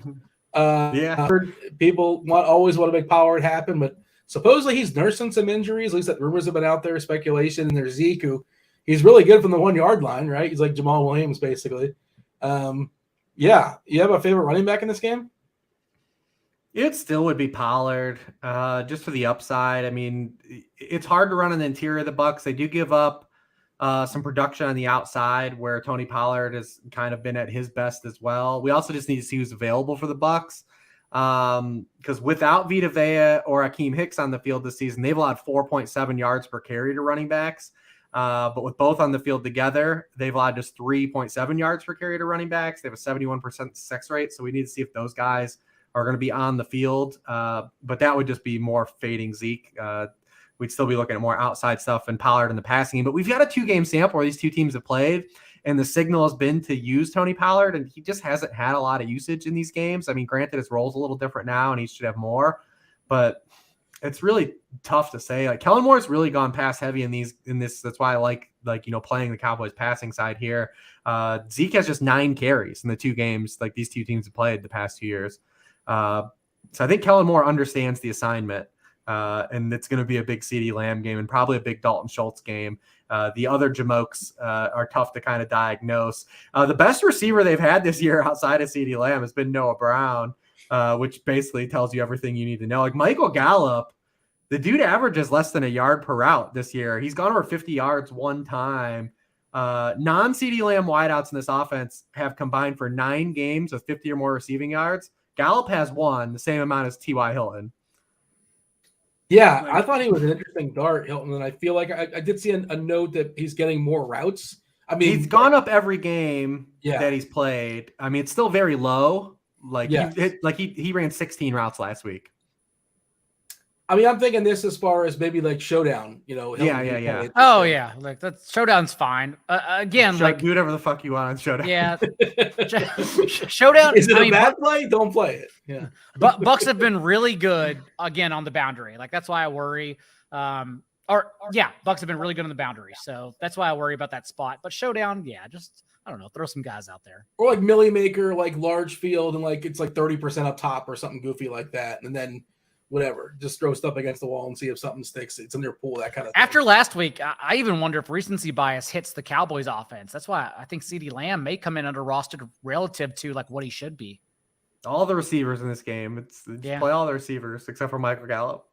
Yeah. I heard people always want to make power happen, but supposedly he's nursing some injuries. At least that rumors have been out there, speculation. And there's Zeke, who he's really good from the 1 yard line, right? He's like Jamal Williams, basically. Yeah, you have a favorite running back in this game? It still would be Pollard, just for the upside. I mean, it's hard to run in the interior of the Bucs. They do give up some production on the outside, where Tony Pollard has kind of been at his best as well. We also just need to see who's available for the Bucs, because without Vita Vea or Akeem Hicks on the field this season, they've allowed 4.7 yards per carry to running backs. But with both on the field together, they've allowed just 3.7 yards per carry to running backs. They have a 71% success rate. So we need to see if those guys are going to be on the field. But that would just be more fading Zeke. We'd still be looking at more outside stuff and Pollard in the passing game. But we've got a 2-game sample where these two teams have played, and the signal has been to use Tony Pollard, and he just hasn't had a lot of usage in these games. I mean, granted, his role's a little different now, and he should have more, but it's really tough to say. Like, Kellen Moore's really gone pass heavy in this. That's why I like, playing the Cowboys passing side here. Zeke has just 9 carries in the 2 games, like these two teams have played the past 2 years. So I think Kellen Moore understands the assignment. and it's going to be a big CeeDee Lamb game and probably a big Dalton Schultz game. The other Jamokes are tough to kind of diagnose. The best receiver they've had this year outside of CeeDee Lamb has been Noah Brown, which basically tells you everything you need to know. Like Michael Gallup, the dude averages less than a yard per route this year. He's gone over 50 yards one time. Non-CeeDee Lamb wideouts in this offense have combined for 9 games of 50 or more receiving yards. Gallup has 1, the same amount as T.Y. Hilton. Yeah, I thought he was an interesting dart, Hilton, and I feel like I did see a note that he's getting more routes. I mean, he's gone up every game Yeah. that he's played. I mean, it's still very low. Like Yeah. he ran 16 routes last week. I mean, I'm thinking this as far as maybe like showdown, Hilton Yeah. Oh yeah, like that showdown's fine. Again, do whatever the fuck you want on showdown. Yeah, showdown. Is it a bad play? Don't play it. Yeah, but Bucks have been really good again on the boundary. Like that's why I worry. Bucks have been really good on the boundary, so that's why I worry about that spot. But showdown, yeah, just I don't know, throw some guys out there. Or like Millie Maker, like large field, and like it's like 30% up top or something goofy like that, and then whatever, just throw stuff against the wall and see if something sticks. It's in their pool, that kind of thing. After last week, I even wonder if recency bias hits the Cowboys offense. That's why I think CeeDee Lamb may come in under rostered relative to like what he should be. All the receivers in this game, play all the receivers except for Michael Gallup.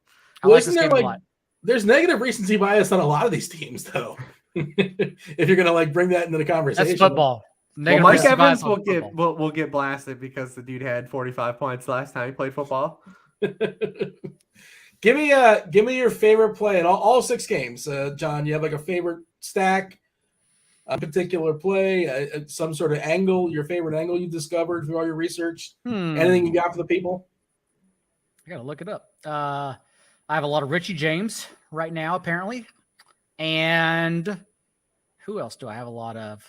I like this game a lot. There's negative recency bias on a lot of these teams, though. If you're gonna like bring that into the conversation, that's football. Well, Mike Evans will get blasted because the dude had 45 points last time he played football. Give me your favorite play in all 6 games, John. You have like a favorite stack, a particular play, some sort of angle, your favorite angle you discovered through all your research. Anything you got for the people? I gotta look it up. I have a lot of Richie James right now, apparently, and who else do I have a lot of?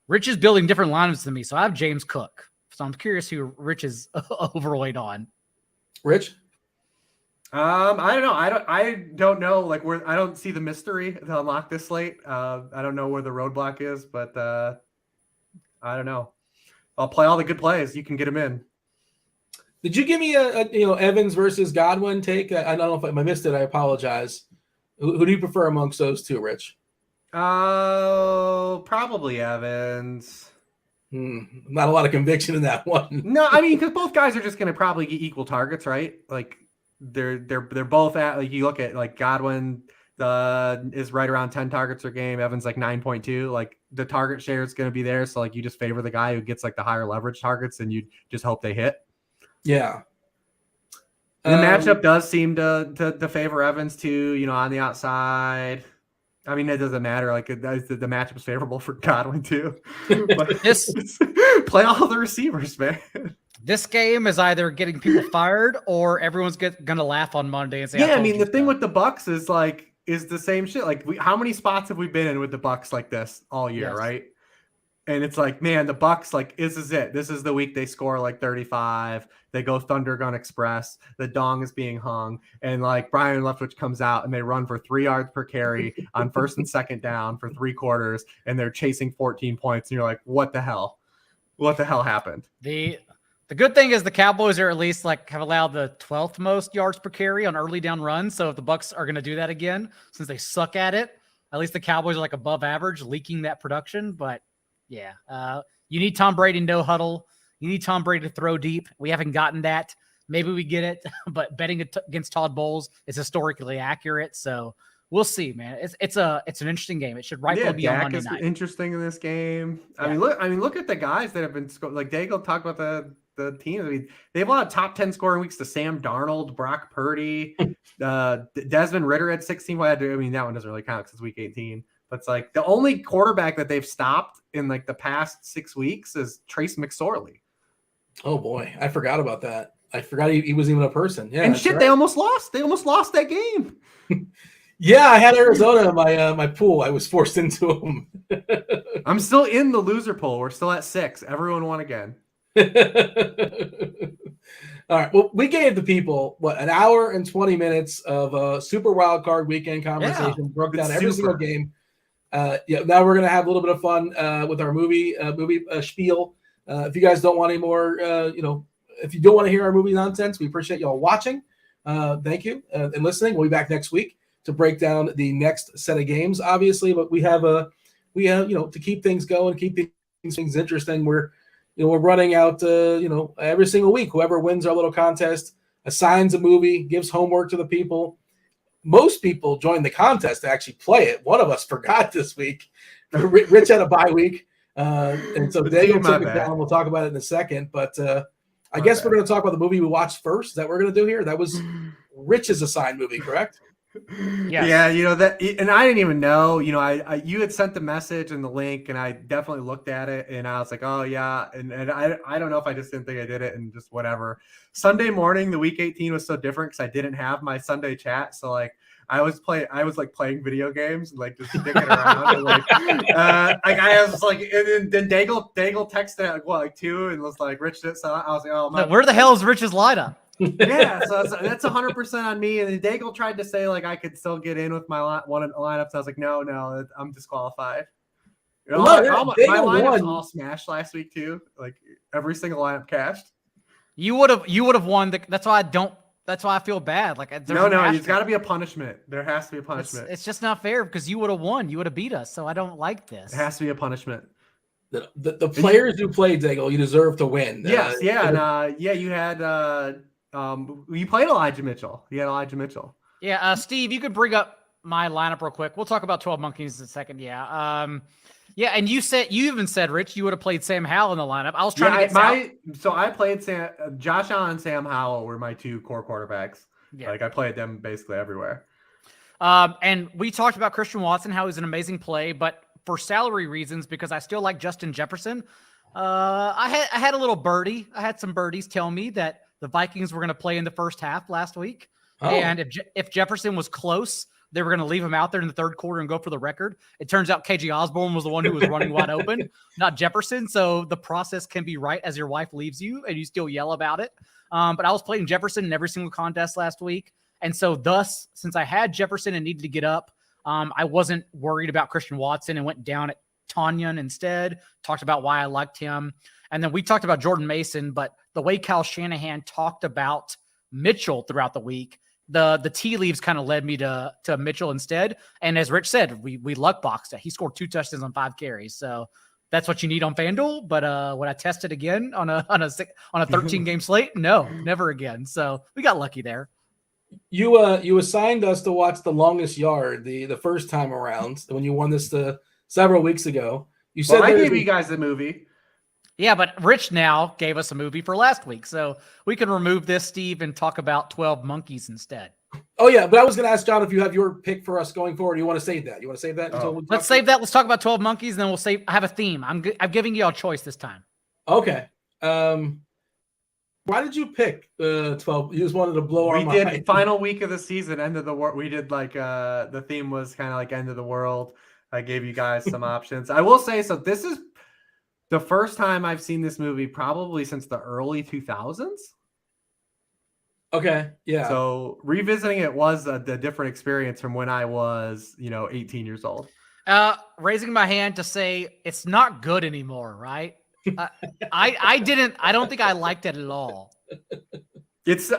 Rich is building different lineups than me, so I have James Cook. So I'm curious who Rich is overweight on. Rich? I don't know. I don't know. Like where I don't see the mystery to unlock this slate. I don't know where the roadblock is, but I don't know. I'll play all the good plays. You can get them in. Did you give me a Evans versus Godwin take? I don't know if I missed it. I apologize. Who do you prefer amongst those two, Rich? Probably Evans. Not a lot of conviction in that one. No, I mean, because both guys are just going to probably get equal targets, right? Like they're both at, like, you look at like Godwin is right around 10 targets per game. Evans like 9.2. Like the target share is going to be there, so like you just favor the guy who gets like the higher leverage targets, and you just hope they hit. Yeah. And the matchup does seem to favor Evans too. On the outside. I mean, it doesn't matter. Like the matchup is favorable for Godwin too. But play all the receivers, man. This game is either getting people fired or everyone's gonna laugh on Monday and say, "Yeah." I mean, the thing with the Bucks is the same shit. Like, how many spots have we been in with the Bucks like this all year, right? And it's like, man, the Bucks, like, this is it. This is the week they score like 35. They go Thunder Gun Express. The dong is being hung. And like Brian Leftwich comes out and they run for 3 yards per carry on first and second down for 3 quarters. And they're chasing 14 points. And you're like, what the hell? What the hell happened? The good thing is the Cowboys are at least like have allowed the 12th most yards per carry on early down runs. So if the Bucks are going to do that again, since they suck at it, at least the Cowboys are like above average, leaking that production. But yeah, you need Tom Brady no huddle. You need Tom Brady to throw deep. We haven't gotten that. Maybe we get it, but betting against Todd Bowles is historically accurate. So we'll see, man. It's an interesting game. It should rightfully be on Monday night. Interesting in this game. I mean, look at the guys that have been like Daigle talked about the team. I mean, they have a lot of top 10 scoring weeks to Sam Darnold, Brock Purdy, Desmond Ridder at 16. I mean, that one doesn't really count because it's week 18. But it's like the only quarterback that they've stopped in like the past 6 weeks is Trace McSorley. Oh boy, I forgot about that. I forgot he was even a person. Yeah, and shit, right. They almost lost. They almost lost that game. Yeah, I had Arizona in my pool. I was forced into them. I'm still in the loser pool. We're still at 6. Everyone won again. All right. Well, we gave the people an hour and 20 minutes of a super wild card weekend conversation. Broke down every single game. Now we're gonna have a little bit of fun with our movie spiel. If you guys don't want any more, if you don't want to hear our movie nonsense, we appreciate y'all watching. thank you and listening. We'll be back next week to break down the next set of games, obviously. But we have to keep things going, keep things interesting. We're running out every single week. Whoever wins our little contest assigns a movie, gives homework to the people. Most people join the contest to actually play it. One of us forgot this week. Rich had a bye week. And so Daigle took it down. We'll talk about it in a second. But I guess we're going to talk about the movie we watched first. Is that what we're going to do here? That was Rich's assigned movie, correct? Yes. Yeah, that, and I didn't even know. You had sent the message and the link, and I definitely looked at it, and I was like, oh yeah, and I don't know if I just didn't think I did it, and just whatever. Sunday morning, the week 18 was so different because I didn't have my Sunday chat, so like I was playing video games and like just dicking around, and I was like, and then Daigle texted at like 2 and was like, Rich did, so I was like, oh my, where the hell is Rich's lineup? Yeah, so that's 100% on me. And then Daigle tried to say like I could still get in with my one lineups. I was like, no, I'm disqualified. My lineups all smashed last week too. Like every single lineup cashed. You would have won. That's why I feel bad. Like no, it's got to be a punishment. There has to be a punishment. It's just not fair because you would have won. You would have beat us. So I don't like this. It has to be a punishment. The players who played Daigle, you deserve to win. Yes, you had. You played Elijah Mitchell. You had Elijah Mitchell. Yeah, Steve, you could bring up my lineup real quick. We'll talk about 12 Monkeys in a second. Yeah. And you even said, Rich, you would have played Sam Howell in the lineup. I was trying to get so I played Josh Allen and Sam Howell were my 2 core quarterbacks. Yeah. Like I played them basically everywhere. And we talked about Christian Watson, how he's an amazing play, but for salary reasons, because I still like Justin Jefferson, I had a little birdie. I had some birdies tell me that the Vikings were going to play in the first half last week. Oh. And if Jefferson was close, they were going to leave him out there in the third quarter and go for the record. It turns out KJ Osborne was the one who was running wide open, not Jefferson. So the process can be right as your wife leaves you and you still yell about it. But I was playing Jefferson in every single contest last week. And so thus, since I had Jefferson and needed to get up, I wasn't worried about Christian Watson and went down at Tanyan instead, talked about why I liked him. And then we talked about Jordan Mason, but the way Kyle Shanahan talked about Mitchell throughout the week, the tea leaves kind of led me to Mitchell instead. And as Rich said, we luck boxed it. He scored 2 touchdowns on 5 carries. So that's what you need on FanDuel. But when I tested again on a 13 game slate, no, never again. So we got lucky there. You assigned us to watch The Longest Yard the first time around when you won this several weeks ago. You said I gave you guys a movie. Yeah, but Rich now gave us a movie for last week. So we can remove this, Steve, and talk about 12 Monkeys instead. Oh, yeah. But I was going to ask John if you have your pick for us going forward. You want to save that? You want to save that? Let's save that. Let's talk about 12 Monkeys, and then we'll save. I have a theme. I'm giving you a choice this time. Okay. Why did you pick 12? You just wanted to blow our mind. We did final week of the season, end of the world. We did like the theme was kind of like end of the world. I gave you guys some options. I will say, so this is the first time I've seen this movie probably since the early 2000s. Okay, yeah. So revisiting it was a different experience from when I was, 18 years old. Raising my hand to say it's not good anymore, right? I don't think I liked it at all.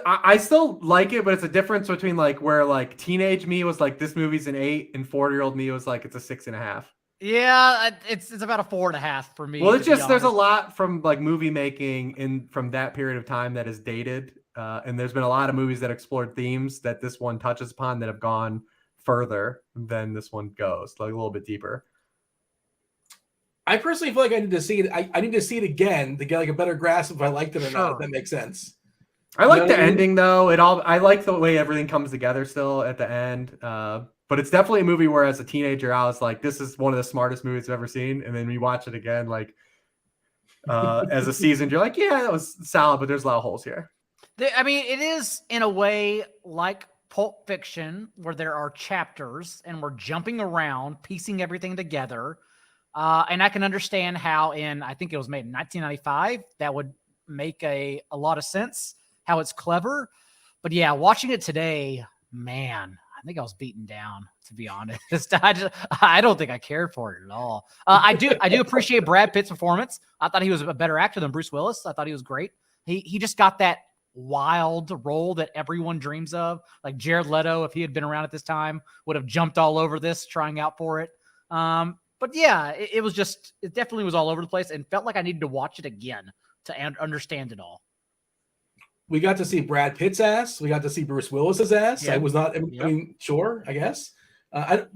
I still like it, but it's a difference between like where like teenage me was like this movie's an 8 and 40-year-old me was like it's a 6.5. Yeah, it's about a 4.5 for me. Well, it's just there's a lot from like movie making from that period of time that is dated, and there's been a lot of movies that explored themes that this one touches upon that have gone further than this one goes, like a little bit deeper. I personally feel like I need to see it. I need to see it again to get like a better grasp if I liked it or not. If that makes sense. I like the ending though. I like the way everything comes together still at the end. But it's definitely a movie where as a teenager, I was like, this is one of the smartest movies I've ever seen. And then we watch it again, like as a season, you're like, yeah, that was solid, but there's a lot of holes here. I mean, it is in a way like Pulp Fiction where there are chapters and we're jumping around, piecing everything together. And I can understand how I think it was made in 1995, that would make a lot of sense, how it's clever. But yeah, watching it today, man, I think I was beaten down, to be honest. I don't think I cared for it at all. I do appreciate Brad Pitt's performance. I thought he was a better actor than Bruce Willis. I thought he was great. He just got that wild role that everyone dreams of. Like Jared Leto, if he had been around at this time, would have jumped all over this, trying out for it. But yeah, it definitely was all over the place and felt like I needed to watch it again to understand it all. We got to see Brad Pitt's ass. We got to see Bruce Willis's ass. Yep. I was not, I mean, sure, I guess. That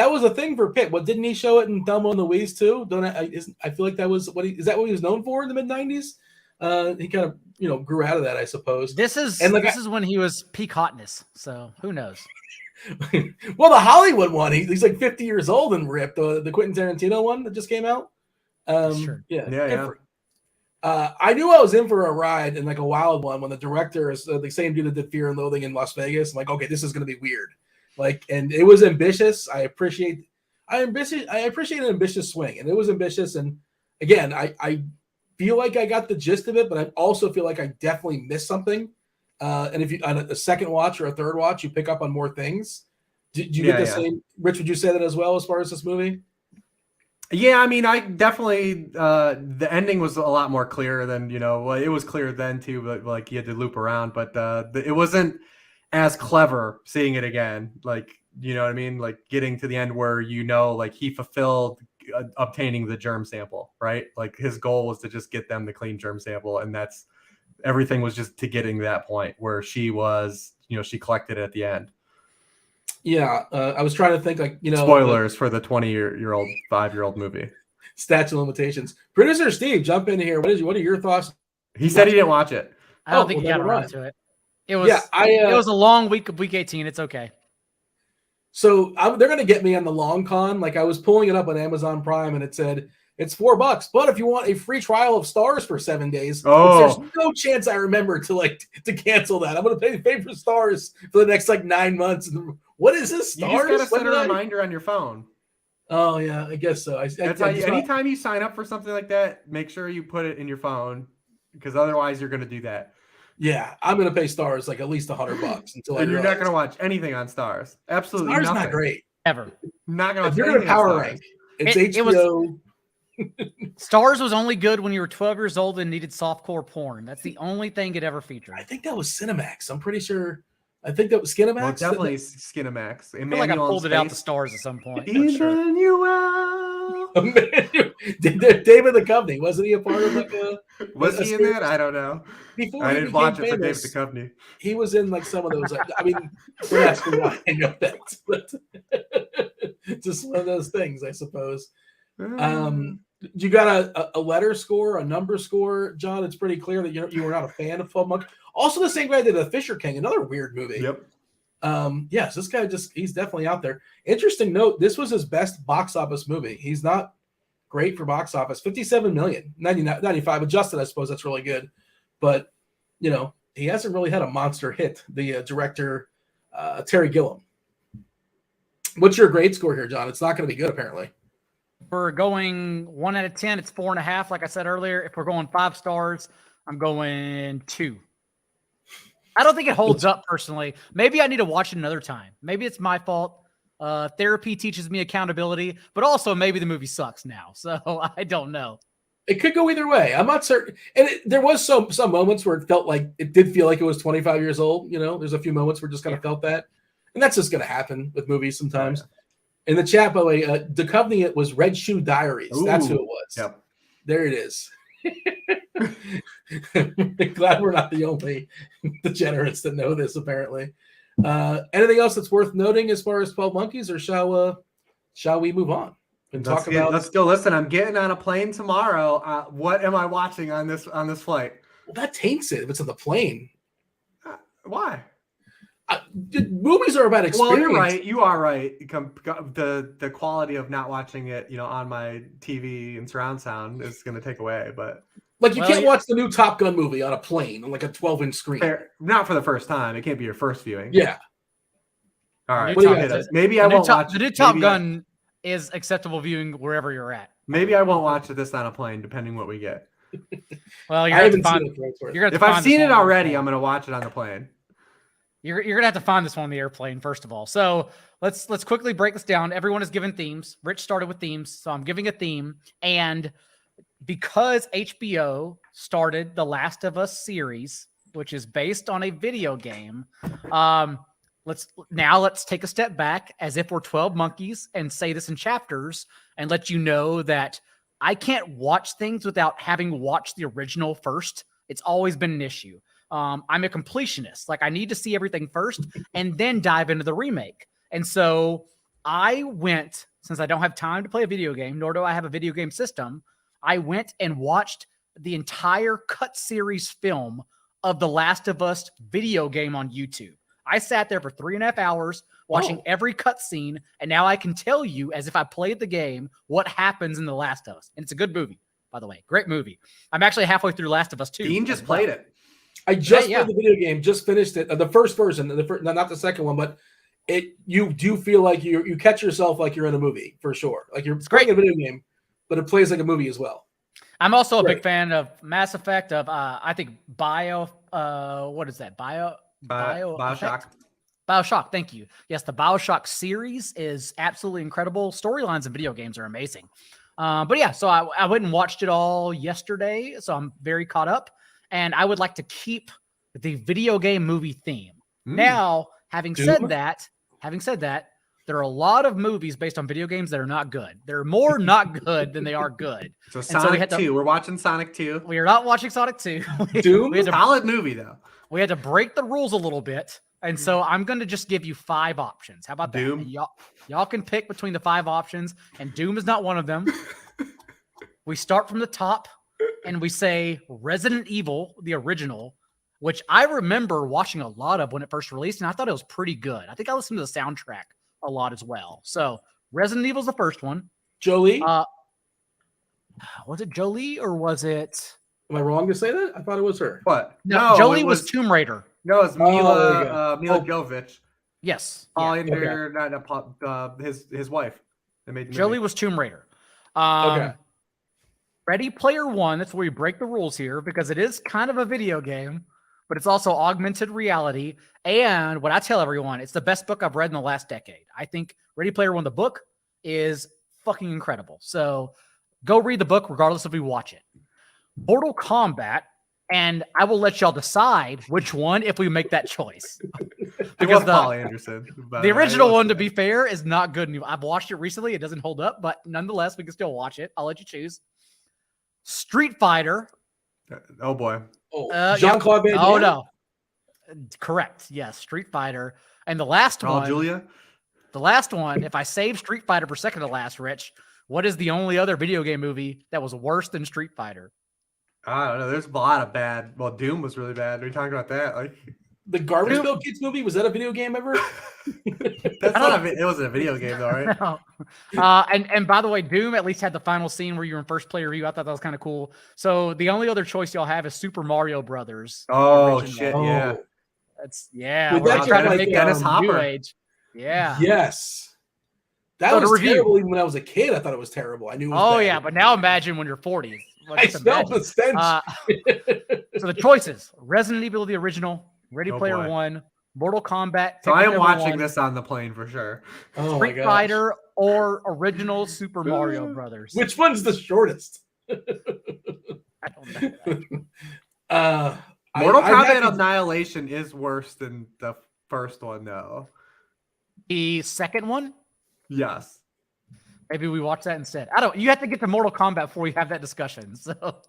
was a thing for Pitt. What, didn't he show it in Thelma and Louise too? I feel like that was is that what he was known for in the mid-90s? He kind of, grew out of that, I suppose. This is when he was peak hotness. So who knows? Well, the Hollywood one, he's like 50 years old and ripped. The Quentin Tarantino one that just came out. Sure. Yeah. I knew I was in for a ride and like a wild one when the director is the same dude that did Fear and Loathing in Las Vegas. I'm like, okay, this is going to be weird. Like, and it was ambitious. I appreciate an ambitious swing, and it was ambitious. And again, I feel like I got the gist of it, but I also feel like I definitely missed something. And if you on a second watch or a third watch, you pick up on more things. Did you get the same? Rich, would you say that as well as far as this movie? Yeah, I mean, I definitely the ending was a lot more clear than it was clear then too, but like you had to loop around, but it wasn't as clever seeing it again. Like, you know what I mean? Like getting to the end where like he fulfilled obtaining the germ sample, right? Like his goal was to just get them the clean germ sample, and that's everything was just to getting to that point where she was, she collected it at the end. Yeah, I was trying to think spoilers for the 20-year-old 5-year-old movie. Statute of limitations. Producer Steve, jump in here. What are your thoughts? He said he didn't watch it. I don't think he got around to it. It was it was a long week of week 18. It's okay. So they're going to get me on the long con. Like I was pulling it up on Amazon Prime and it said it's $4, but if you want a free trial of Stars for 7 days, there's no chance I remember to cancel that. I'm going to pay for Stars for the next 9 months. What is this? Stars? You just got to set a reminder on your phone. Oh yeah, I guess so. Anytime you sign up for something like that, make sure you put it in your phone because otherwise you're going to do that. Yeah, I'm going to pay Stars at least $100 until and you're not going to watch anything on Stars. Absolutely Stars nothing. Not great. Ever. Not going to watch You're going to power rank. It's HBO. Stars was only good when you were 12 years old and needed softcore porn. That's the only thing it ever featured. I think that was Cinemax. I'm pretty sure. I think that was Skinemax. Well, definitely Skinemax. I feel like I pulled it out the Stars at some point. Emmanuel. David Duchovny, wasn't he a part of Was he in that? I don't know. Before I didn't watch it for David Duchovny. He was in some of those. I mean, don't ask me why I know that, but just one of those things, I suppose. You got a letter score, a number score, John. It's pretty clear that you were not a fan of 12 Monkeys. Also, the same guy did The Fisher King, another weird movie. Yep. Yes, this guy he's definitely out there. Interesting note, this was his best box office movie. He's not great for box office. 57 million, 95 adjusted, I suppose that's really good. But, he hasn't really had a monster hit, the director, Terry Gilliam. What's your grade score here, John? It's not going to be good, apparently. We're going 1 out of 10. It's 4.5. Like I said earlier, if we're going 5 stars, I'm going 2. I don't think it holds up personally. Maybe I need to watch it another time. Maybe it's my fault. Therapy teaches me accountability, but also maybe the movie sucks now. So I don't know. It could go either way. I'm not certain. And there was some moments where it did feel like it was 25 years old. There's a few moments where it just kind of felt that. And that's just going to happen with movies sometimes. In the chat, by the way, Duchovny, it was Red Shoe Diaries. Ooh, that's who it was. Yep. There it is. Glad we're not the only degenerates that know this, apparently. Anything else that's worth noting as far as 12 Monkeys, or shall we move on and talk about? Let's go. Listen, I'm getting on a plane tomorrow. What am I watching on this flight? Well, that taints it if it's on the plane. Why? Movies are about experience. Well, you're right. You are right. The quality of not watching it, on my TV and surround sound is going to take away. But you can't watch the new Top Gun movie on a plane on a 12-inch screen. Not for the first time. It can't be your first viewing. Yeah. All right. Maybe I won't watch. The new Top Gun is acceptable viewing wherever you're at. Maybe I won't watch this on a plane, depending what we get. Well, you're going to find it. If I've seen it already, I'm going to watch it on the plane. You're gonna have to find this one on the airplane, first of all. So let's quickly break this down. Everyone is given themes. Rich started with themes, so I'm giving a theme. And because HBO started the Last of Us series which is based on a video game. Let's take a step back as if we're 12 monkeys and say this in chapters and let you know that I can't watch things without having watched the original first. It's always been an issue. I'm a completionist. Like, I need to see everything first and then dive into the remake. And so I went, since I don't have time to play a video game, nor do I have a video game system, I went and watched the entire cut series film of The Last of Us video game on YouTube. I sat there for 3.5 hours watching every cutscene, and now I can tell you, as if I played the game, what happens in The Last of Us. And it's a good movie, by the way. Great movie. I'm actually halfway through Last of Us 2. Dean just played it. I just played the video game, just finished it. The first version, not the second one, but you do feel like you catch yourself like you're in a movie, for sure. Like you're playing a video game, but it plays like a movie as well. I'm also a big fan of Mass Effect, of I think Bioshock. Bioshock, thank you. Yes, the Bioshock series is absolutely incredible. Storylines in video games are amazing. But yeah, so I went and watched it all yesterday, so I'm very caught up. And I would like to keep the video game movie theme. Now, having said that, there are a lot of movies based on video games that are not good. They're more not good than they are good. So Sonic 2. We're watching Sonic 2. We are not watching Sonic 2. Doom? Solid movie, though. We had to break the rules a little bit. And so I'm going to just give you 5 options. How about that? Doom? Y'all can pick between the 5 options, and Doom is not one of them. We start from the top, and we say Resident Evil, the original, which I remember watching a lot of when it first released, and I thought it was pretty good. I think I listened to the soundtrack a lot as well. So Resident Evil's the first one. Jolie? Was it Jolie or was it... Am I wrong to say that? I thought it was her. What? No, Jolie was Tomb Raider. No, it's Mila Jovovich. Yes. His wife. Jolie was Tomb Raider. Ready Player One, that's where we break the rules here because it is kind of a video game, but it's also augmented reality. And what I tell everyone, it's the best book I've read in the last decade. I think Ready Player One, the book, is fucking incredible. So go read the book regardless if we watch it. Mortal Kombat, and I will let y'all decide which one if we make that choice. Because Paul Anderson, the original one, to be fair, is not good. I've watched it recently. It doesn't hold up, but nonetheless, we can still watch it. I'll let you choose. Street Fighter. Oh, boy. Jean-Claude Van Damme? Oh, no. Correct. Yes, Street Fighter. And the last one. Julia? The last one, if I save Street Fighter for second to last, Rich, what is the only other video game movie that was worse than Street Fighter? I don't know. There's a lot of bad. Well, Doom was really bad. Are you talking about that? Like the Garbage Pail Kids movie? Was that a video game ever? It wasn't a video game, though, right? No. And by the way, Doom at least had the final scene where you were in first player view. I thought that was kind of cool. So the only other choice y'all have is Super Mario Brothers. Oh shit! Yeah, We're trying to make Dennis it Hopper. new age. Yeah. Yes. That was terrible. Even when I was a kid, I thought it was terrible. I knew. It was bad. But now imagine when you're 40. I smell the stench. So the choices: Resident Evil, the original, Ready Player One, Mortal Kombat. So I am watching this on the plane for sure. Street Fighter or original Super Mario Brothers. Which one's the shortest? I don't know. Mortal Kombat Annihilation is worse than the first one, though. The second one? Yes. Maybe we watch that instead. You have to get to Mortal Kombat before we have that discussion. So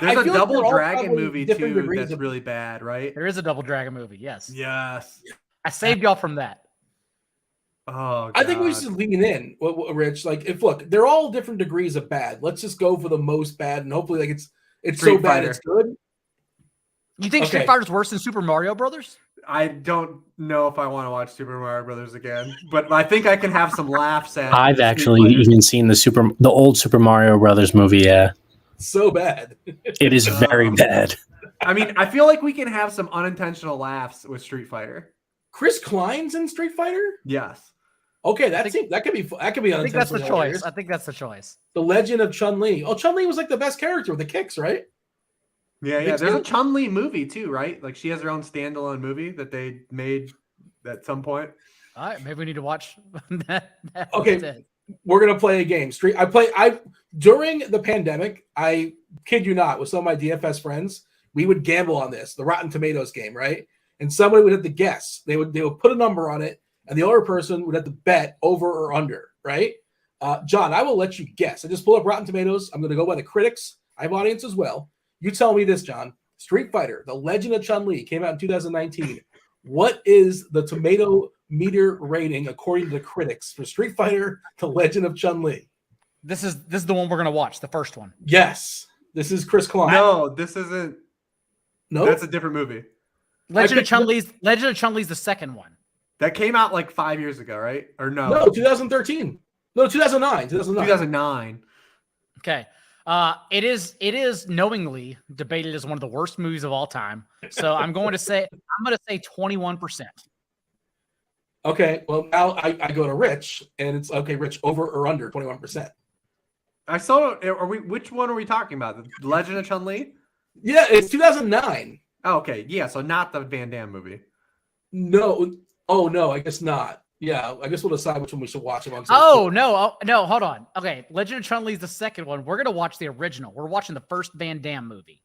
there's a Double Dragon movie too that's really bad, right? There is a Double Dragon movie, yes. Yes. I saved y'all from that. Oh, God. I think we should lean in, Rich. Like, they're all different degrees of bad. Let's just go for the most bad, and hopefully, like it's so bad it's good. You think Street Fighter's worse than Super Mario Brothers? I don't know if I want to watch Super Mario Brothers again, but I think I can have some laughs at. I've actually even seen the old Super Mario Brothers movie. Yeah, so bad. It is very bad. I mean, I feel like we can have some unintentional laughs with Street Fighter. Chris Klein's in Street Fighter? Yes. Okay, that could be unintentional. I think that's the choice. I think that's the choice. The Legend of Chun-Li. Oh, Chun-Li was like the best character with the kicks, right? Yeah. There's a Chun-Li movie too, right? Like she has her own standalone movie that they made at some point. All right, maybe we need to watch that. Okay, we're gonna play a game. During the pandemic, I kid you not, with some of my DFS friends, we would gamble on this, the Rotten Tomatoes game, right? And somebody would have to guess. They would put a number on it, and the other person would have to bet over or under, right? John, I will let you guess. I just pull up Rotten Tomatoes. I'm going to go by the critics. I have audience as well. You tell me this, John. Street Fighter, The Legend of Chun-Li, came out in 2019. What is the tomato meter rating according to the critics for Street Fighter, The Legend of Chun-Li? This is the one we're gonna watch, the first one. Yes. This is Chris Klein. No, this isn't. No, That's a different movie. Legend of Chun-Li's the second one. That came out like 5 years ago, right? Or no? No, 2013. No, 2009. 2009. Okay. It is knowingly debated as one of the worst movies of all time. So I'm going to say 21%. Okay, well now I go to Rich, and it's okay. Rich, over or under 21%? I saw. Are we? Which one are we talking about? The Legend of Chun-Li? Yeah, it's 2009. Oh, okay. Yeah. So not the Van Damme movie. No. Oh no, I guess not. Yeah, I guess we'll decide which one we should watch amongst. No, hold on. Okay, Legend of Chun-Li is the second one. We're gonna watch the original. We're watching the first Van Damme movie.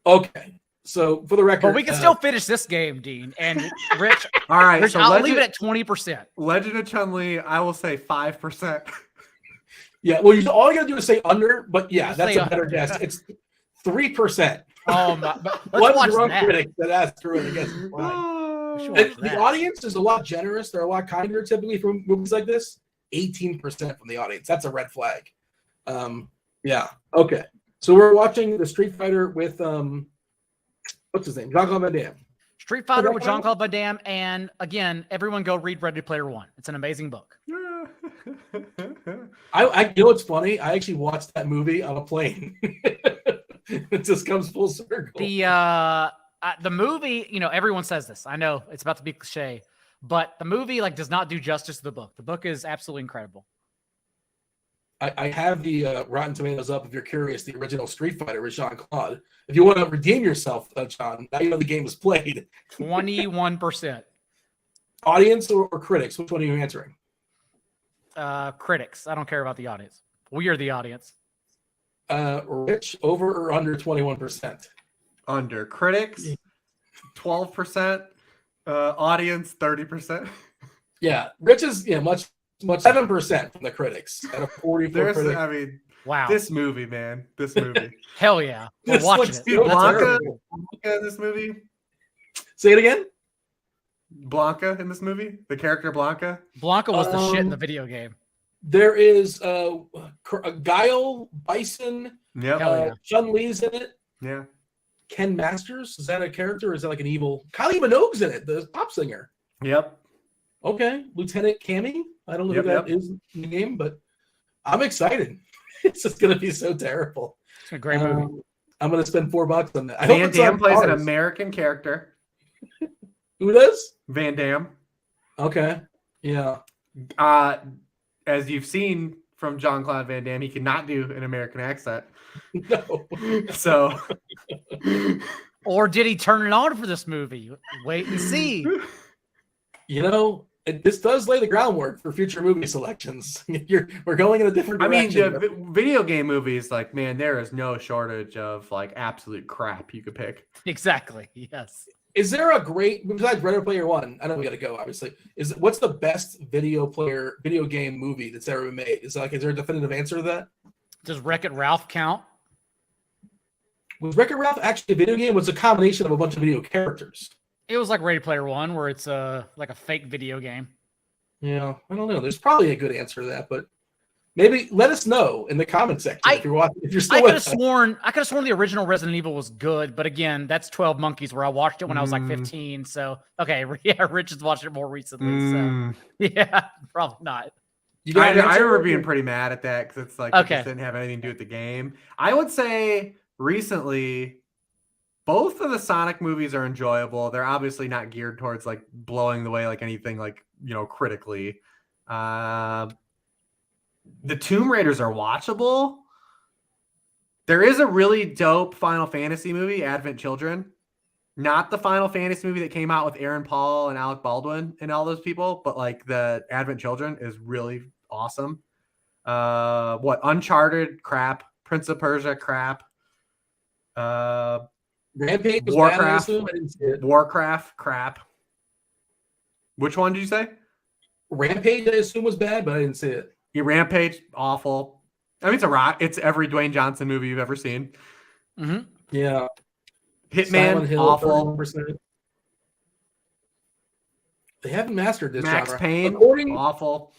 Okay, so for the record, But we can still finish this game, Dean and Rich. All right. Rich, So I'll leave it at 20%. Legend of Chun-Li. I will say 5%. Yeah, well, all you gotta do is say under, but yeah, Just that's say a better guess. It's 3%. Oh my! But let's One watch drunk that. critic that asked through it against. We should watch And the that. audience is a lot generous. They're a lot kinder typically for movies like this. 18% from the audience. That's a red flag. Yeah. Okay. So we're watching the Street Fighter with what's his name? Jean-Claude Van Damme. Street Fighter with Jean-Claude Van Damme, and again, everyone go read Ready Player One. It's an amazing book. I you know what's funny? I actually watched that movie on a plane. It just comes full circle. The movie, everyone says this. I know it's about to be cliche, but the movie does not do justice to the book. The book is absolutely incredible. I have the Rotten Tomatoes up if you're curious. The original Street Fighter with Jean-Claude. If you want to redeem yourself, John, now you know the game was played. 21%. Audience or critics? Which one are you answering? Critics. I don't care about the audience. We are the audience. Rich, over or under 21%? Under. Critics, 12%. Audience, 30%. Yeah, Rich is much 7% from the critics out of 44 critics. I mean, Wow. this movie, man. This movie. Hell yeah. We're This watching looks it. good. Blanca in this movie. Say it again. Blanca in this movie. The character Blanca. Blanca was the shit in the video game. There is Guile, Bison, Yep. Hell yeah. Chun-Li's in it. Yeah. Ken Masters, is that a character or is that like an evil? Kylie Minogue's in it, the pop singer. Yep. Okay, Lieutenant Cammy. I don't know who that is in the game, but I'm excited. It's just gonna be so terrible. It's a great movie. I'm gonna spend $4 on that. I hope Van it's on Damme plays an Cars. American character. Who does? Van Damme. Okay, yeah. As you've seen from Jean-Claude Van Damme, he cannot do an American accent. No. So, Or did he turn it on for this movie? Wait and see. This does lay the groundwork for future movie selections. We're going in a different direction. the video game movies, man, there is no shortage of absolute crap you could pick. Exactly. Yes. Is there a great, besides Ready Player One? I know we got to go. Obviously, what's the best video game movie that's ever been made? Is there a definitive answer to that? Does Wreck-It Ralph count? Was Wreck-It Ralph actually a video game? Was a combination of a bunch of video characters? It was like Ready Player One, where it's like a fake video game. Yeah, I don't know. There's probably a good answer to that, but maybe let us know in the comment section if you're watching. If you're still I could with have sworn the original Resident Evil was good, but again, that's 12 Monkeys, where I watched it when I was like 15. So okay, yeah, Rich has watched it more recently. So yeah, probably not. I remember being pretty mad at that because it's it Okay. just didn't have anything to do with the game. I would say recently, both of the Sonic movies are enjoyable. They're obviously not geared towards blowing the way anything critically. The Tomb Raiders are watchable. There is a really dope Final Fantasy movie, Advent Children. Not the Final Fantasy movie that came out with Aaron Paul and Alec Baldwin and all those people, but the Advent Children is really awesome. Uncharted crap, Prince of Persia crap. Rampage was bad, I Warcraft. assume. I didn't see it. Warcraft, crap. Which one did you say? Rampage, I assume, was bad, but I didn't see it. Yeah, Rampage, awful. I mean, it's every Dwayne Johnson movie you've ever seen. Mm-hmm. Yeah. Hitman, Silent Hill, awful. 31%. They haven't mastered this Max genre. Payne, awful.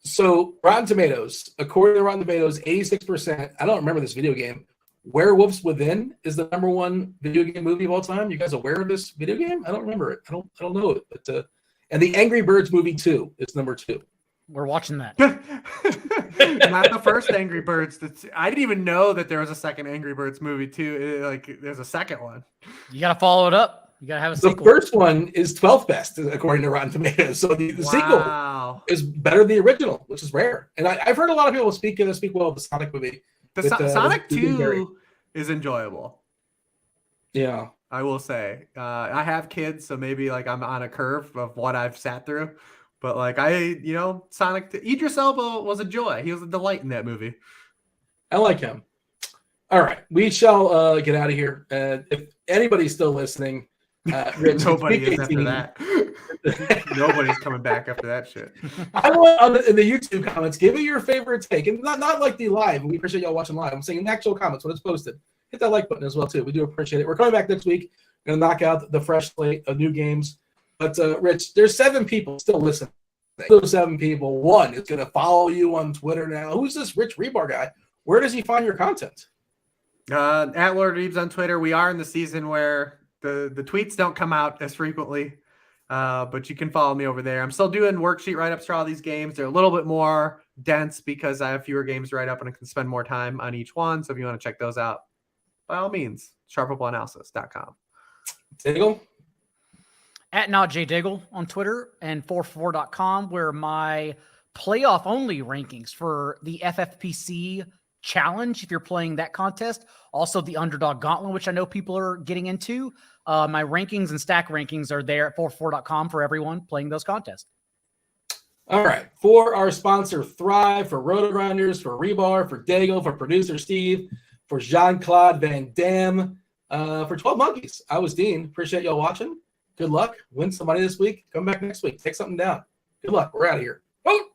So Rotten Tomatoes, according to Rotten Tomatoes, 86%. I don't remember this video game. Werewolves Within is the number one video game movie of all time. You guys aware of this video game? I don't remember it. I don't know it. But and the Angry Birds movie 2 is number 2. We're watching that. Not the first Angry Birds. I didn't even know that there was a second Angry Birds movie too. Like there's a second one. You got to follow it up. You got to have a The sequel. first one is 12th best according to Rotten Tomatoes. So the sequel is better than the original, which is rare. And I've heard a lot of people speak well of the Sonic movie. Sonic 2 is enjoyable. Yeah. I will say. I have kids, so maybe like I'm on a curve of what I've sat through. But like Sonic, Idris Elba was a joy. He was a delight in that movie. I like him. All right, we shall get out of here. If anybody's still listening, Rich, nobody is after that. Nobody's coming back after that shit. I want in the YouTube comments, give me your favorite take, and not like the live. We appreciate y'all watching live. I'm saying in the actual comments when it's posted. Hit that like button as well too. We do appreciate it. We're coming back next week. We're gonna knock out the fresh slate of new games. But Rich, there's 7 people still listening. Those 7 people, one is going to follow you on Twitter now. Who's this Rich Hribar guy? Where does he find your content? At Lord Reeves on Twitter. We are in the season where the tweets don't come out as frequently, but you can follow me over there. I'm still doing worksheet write-ups for all these games. They're a little bit more dense because I have fewer games to write up and I can spend more time on each one. So if you want to check those out, by all means, sharpfootballanalysis.com. Daigle? At Not J Daigle on Twitter and 44.com, where my playoff only rankings for the FFPC challenge, if you're playing that contest, also the Underdog Gauntlet, which I know people are getting into. My rankings and stack rankings are there at 44.com for everyone playing those contests. All right. For our sponsor, Thrive, for RotoGrinders, for Hribar, for Daigle, for producer Steve, for Jean-Claude Van Damme, for 12 Monkeys. I was Dean. Appreciate y'all watching. Good luck. Win somebody this week. Come back next week. Take something down. Good luck. We're out of here. Woo!